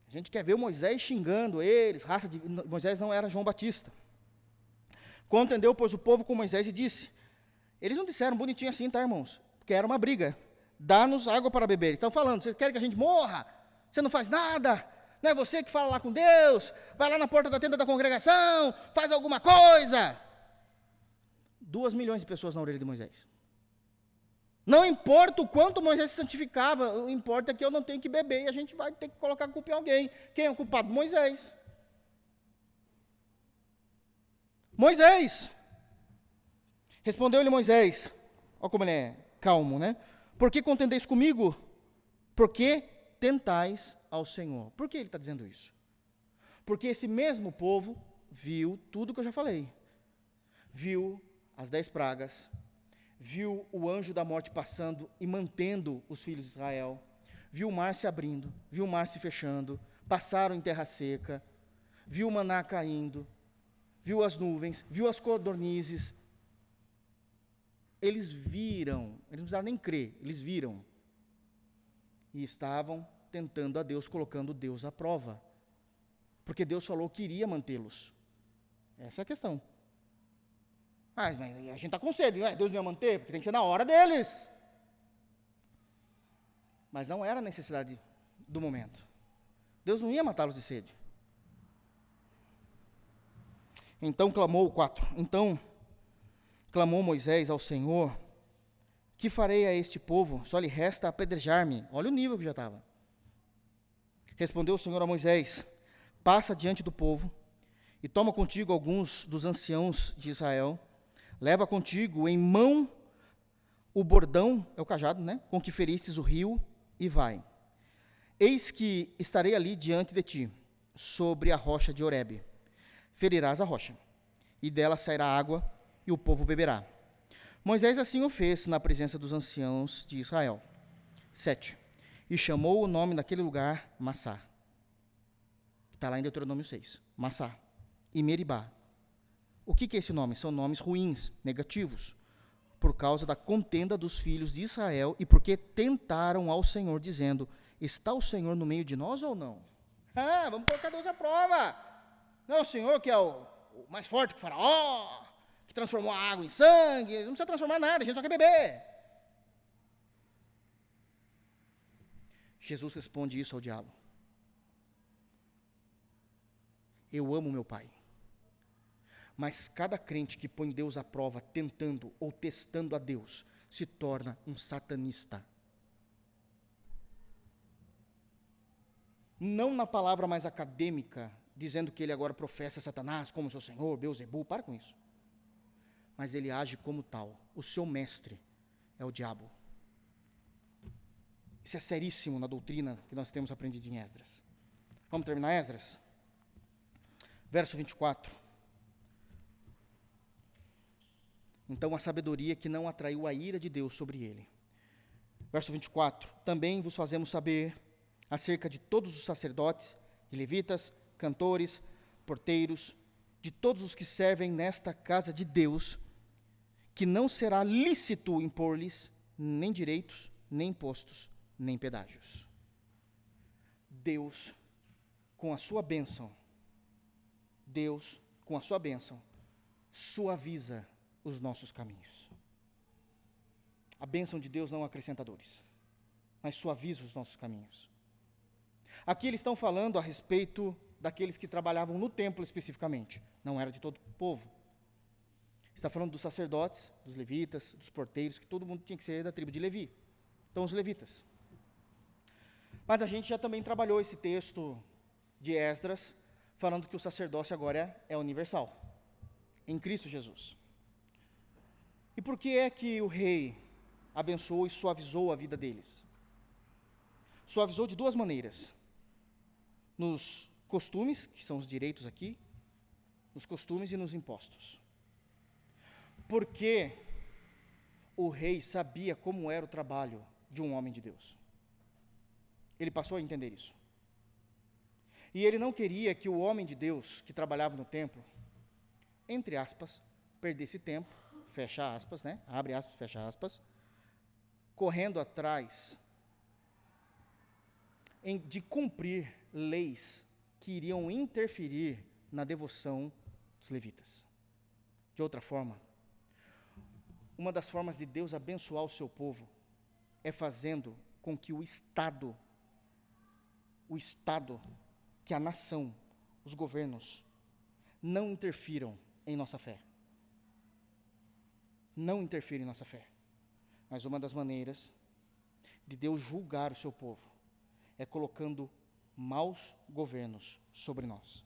Speaker 1: A gente quer ver o Moisés xingando eles, raça de... Moisés não era João Batista. Contendeu, pois, o povo com Moisés e disse... Eles não disseram bonitinho assim, tá, irmãos? Porque era uma briga. Dá-nos água para beber. Eles estão falando: vocês querem que a gente morra? Você não faz nada? Não é você que fala lá com Deus? Vai lá na porta da tenda da congregação, faz alguma coisa. 2 milhões de pessoas na orelha de Moisés. Não importa o quanto Moisés se santificava, o importa é que eu não tenho que beber e a gente vai ter que colocar a culpa em alguém. Quem é o culpado? Moisés. Moisés. Respondeu-lhe Moisés, olha como ele é calmo, né? Por que contendeis comigo? Por que tentais ao Senhor? Por que ele está dizendo isso? Porque esse mesmo povo viu tudo que eu já falei. Viu as 10 pragas, viu o anjo da morte passando e mantendo os filhos de Israel, viu o mar se abrindo, viu o mar se fechando, passaram em terra seca, viu o maná caindo, viu as nuvens, viu as codornizes. Eles viram, eles não precisaram nem crer, eles viram. E estavam tentando a Deus, colocando Deus à prova. Porque Deus falou que iria mantê-los. Essa é a questão. Mas a gente está com sede, Deus não ia manter, porque tem que ser na hora deles. Mas não era a necessidade do momento. Deus não ia matá-los de sede. Então clamou, 4. Então clamou Moisés ao Senhor: que farei a este povo? Só lhe resta apedrejar-me. Olha o nível que já estava. Respondeu o Senhor a Moisés: passa diante do povo e toma contigo alguns dos anciãos de Israel. Leva contigo em mão o bordão, é o cajado, né? Com que feristes o rio, e vai. Eis que estarei ali diante de ti, sobre a rocha de Horebe. Ferirás a rocha, e dela sairá água, e o povo beberá. Moisés assim o fez na presença dos anciãos de Israel. 7. E chamou o nome daquele lugar Massá. Está lá em Deuteronômio 6. Massá. E Meribá. O que é esse nome? São nomes ruins, negativos, por causa da contenda dos filhos de Israel e porque tentaram ao Senhor, dizendo: está o Senhor no meio de nós ou não? Vamos colocar Deus à prova. Não é o Senhor que é o mais forte que o faraó, que transformou a água em sangue. Não precisa transformar nada, a gente só quer beber. Jesus responde isso ao diabo: eu amo meu Pai. Mas cada crente que põe Deus à prova, tentando ou testando a Deus, se torna um satanista. Não na palavra mais acadêmica, dizendo que ele agora professa Satanás como seu senhor, Beelzebul, para com isso. Mas ele age como tal. O seu mestre é o diabo. Isso é seríssimo na doutrina que nós temos aprendido em Esdras. Vamos terminar Esdras? Verso 24. Então a sabedoria que não atraiu a ira de Deus sobre ele. Verso 24. Também vos fazemos saber acerca de todos os sacerdotes, e levitas, cantores, porteiros, de todos os que servem nesta casa de Deus, que não será lícito impor-lhes nem direitos, nem impostos, nem pedágios. Deus, com a sua bênção, suaviza os nossos caminhos. A bênção de Deus não acrescenta dores, mas suaviza os nossos caminhos. Aqui eles estão falando a respeito daqueles que trabalhavam no templo especificamente, não era de todo o povo. Está falando dos sacerdotes, dos levitas, dos porteiros, que todo mundo tinha que ser da tribo de Levi. Então, os levitas. Mas a gente já também trabalhou esse texto de Esdras, falando que o sacerdócio agora é universal, em Cristo Jesus. E por que é que o rei abençoou e suavizou a vida deles? Suavizou de 2 maneiras. Nos costumes, que são os direitos aqui, nos costumes e nos impostos. Porque o rei sabia como era o trabalho de um homem de Deus. Ele passou a entender isso. E ele não queria que o homem de Deus, que trabalhava no templo, entre aspas, perdesse tempo, fecha aspas, né? Abre aspas, fecha aspas, correndo atrás de cumprir leis que iriam interferir na devoção dos levitas. De outra forma, uma das formas de Deus abençoar o seu povo é fazendo com que o Estado, que a nação, os governos, não interfiram em nossa fé. Não interfiram em nossa fé. Mas uma das maneiras de Deus julgar o seu povo é colocando maus governos sobre nós.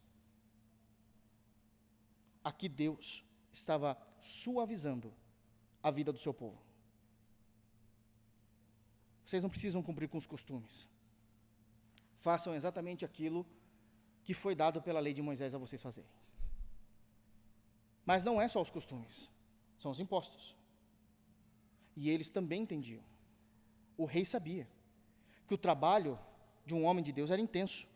Speaker 1: Aqui Deus estava suavizando a vida do seu povo. Vocês não precisam cumprir com os costumes. Façam exatamente aquilo que foi dado pela lei de Moisés a vocês fazerem. Mas não é só os costumes, são os impostos. E eles também entendiam. O rei sabia que o trabalho de um homem de Deus era intenso.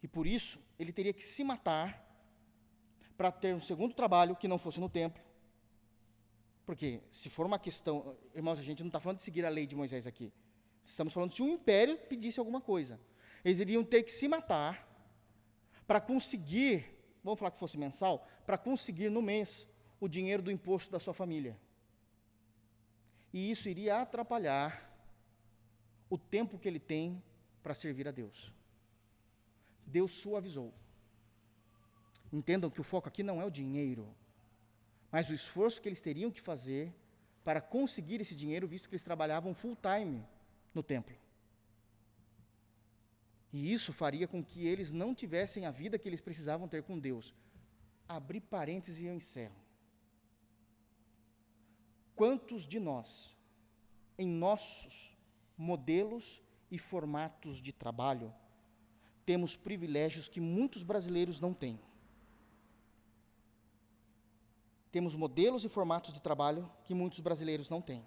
Speaker 1: E por isso, ele teria que se matar para ter um segundo trabalho que não fosse no templo. Porque se for uma questão, irmãos, a gente não está falando de seguir a lei de Moisés aqui. Estamos falando se o império pedisse alguma coisa. Eles iriam ter que se matar para conseguir, vamos falar que fosse mensal, para conseguir no mês o dinheiro do imposto da sua família. E isso iria atrapalhar o tempo que ele tem para servir a Deus. Deus suavizou. Entendam que o foco aqui não é o dinheiro, mas o esforço que eles teriam que fazer para conseguir esse dinheiro, visto que eles trabalhavam full time no templo. E isso faria com que eles não tivessem a vida que eles precisavam ter com Deus. Abri parênteses e eu encerro. Quantos de nós, em nossos modelos e formatos de trabalho, temos privilégios que muitos brasileiros não têm? Temos modelos e formatos de trabalho que muitos brasileiros não têm.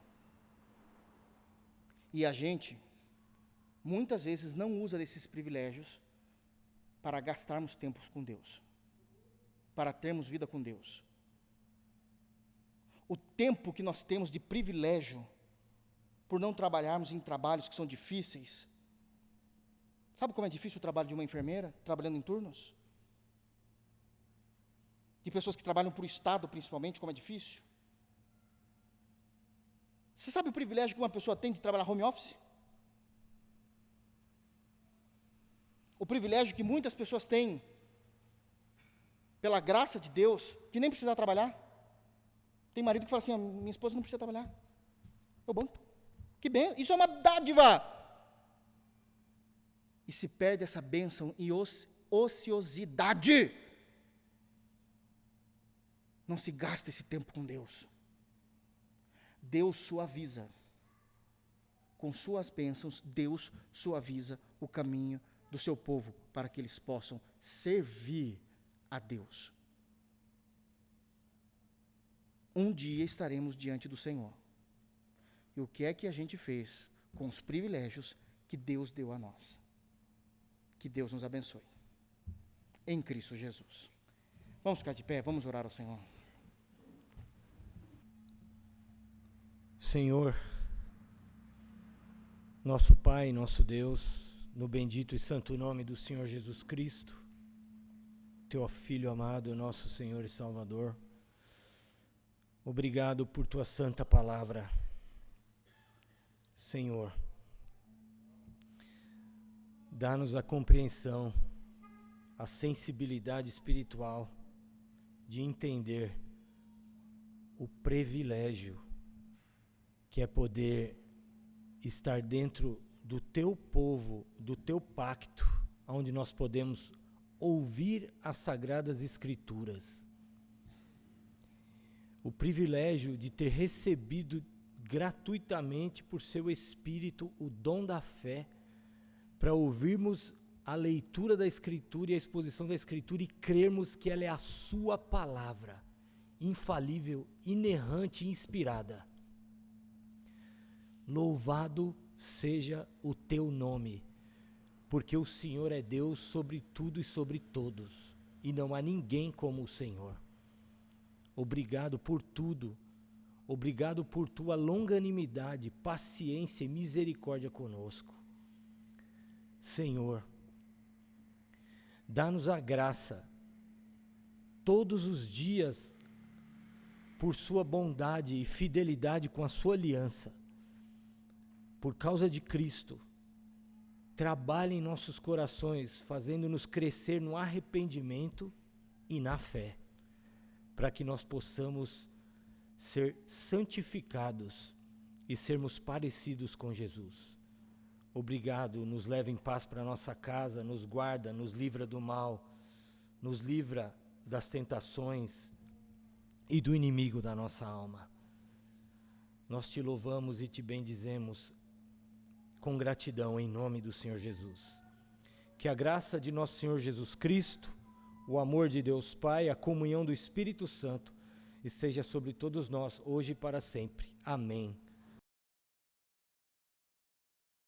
Speaker 1: E a gente, muitas vezes, não usa desses privilégios para gastarmos tempos com Deus, para termos vida com Deus. O tempo que nós temos de privilégio, por não trabalharmos em trabalhos que são difíceis. Sabe como é difícil o trabalho de uma enfermeira, trabalhando em turnos? De pessoas que trabalham para o Estado, principalmente, como é difícil. Você sabe o privilégio que uma pessoa tem de trabalhar home office? O privilégio que muitas pessoas têm, pela graça de Deus, de nem precisar trabalhar. Tem marido que fala assim, minha esposa não precisa trabalhar. Eu banco. Que bem, isso é uma dádiva. E se perde essa bênção em ociosidade. Não se gasta esse tempo com Deus. Deus suaviza. Com suas bênçãos, Deus suaviza o caminho do seu povo para que eles possam servir a Deus. Um dia estaremos diante do Senhor. E o que é que a gente fez com os privilégios que Deus deu a nós? Que Deus nos abençoe. Em Cristo Jesus. Vamos ficar de pé, vamos orar ao Senhor.
Speaker 2: Senhor, nosso Pai, nosso Deus, no bendito e santo nome do Senhor Jesus Cristo, Teu Filho amado, nosso Senhor e Salvador, obrigado por Tua santa palavra. Senhor, dá-nos a compreensão, a sensibilidade espiritual de entender o privilégio que é poder estar dentro do Teu povo, do Teu pacto, onde nós podemos ouvir as Sagradas Escrituras. O privilégio de ter recebido gratuitamente por Seu Espírito o dom da fé, para ouvirmos a leitura da Escritura e a exposição da Escritura e crermos que ela é a Sua palavra, infalível, inerrante e inspirada. Louvado seja o Teu nome, porque o Senhor é Deus sobre tudo e sobre todos, e não há ninguém como o Senhor. Obrigado por tudo. Obrigado por tua longanimidade, paciência e misericórdia conosco. Senhor, dá-nos a graça, todos os dias, por sua bondade e fidelidade com a sua aliança, por causa de Cristo, trabalhe em nossos corações, fazendo-nos crescer no arrependimento e na fé, para que nós possamos ser santificados e sermos parecidos com Jesus. Obrigado, nos leva em paz para nossa casa, nos guarda, nos livra do mal, nos livra das tentações e do inimigo da nossa alma. Nós te louvamos e te bendizemos com gratidão em nome do Senhor Jesus. Que a graça de nosso Senhor Jesus Cristo, o amor de Deus Pai, a comunhão do Espírito Santo esteja sobre todos nós, hoje e para sempre. Amém.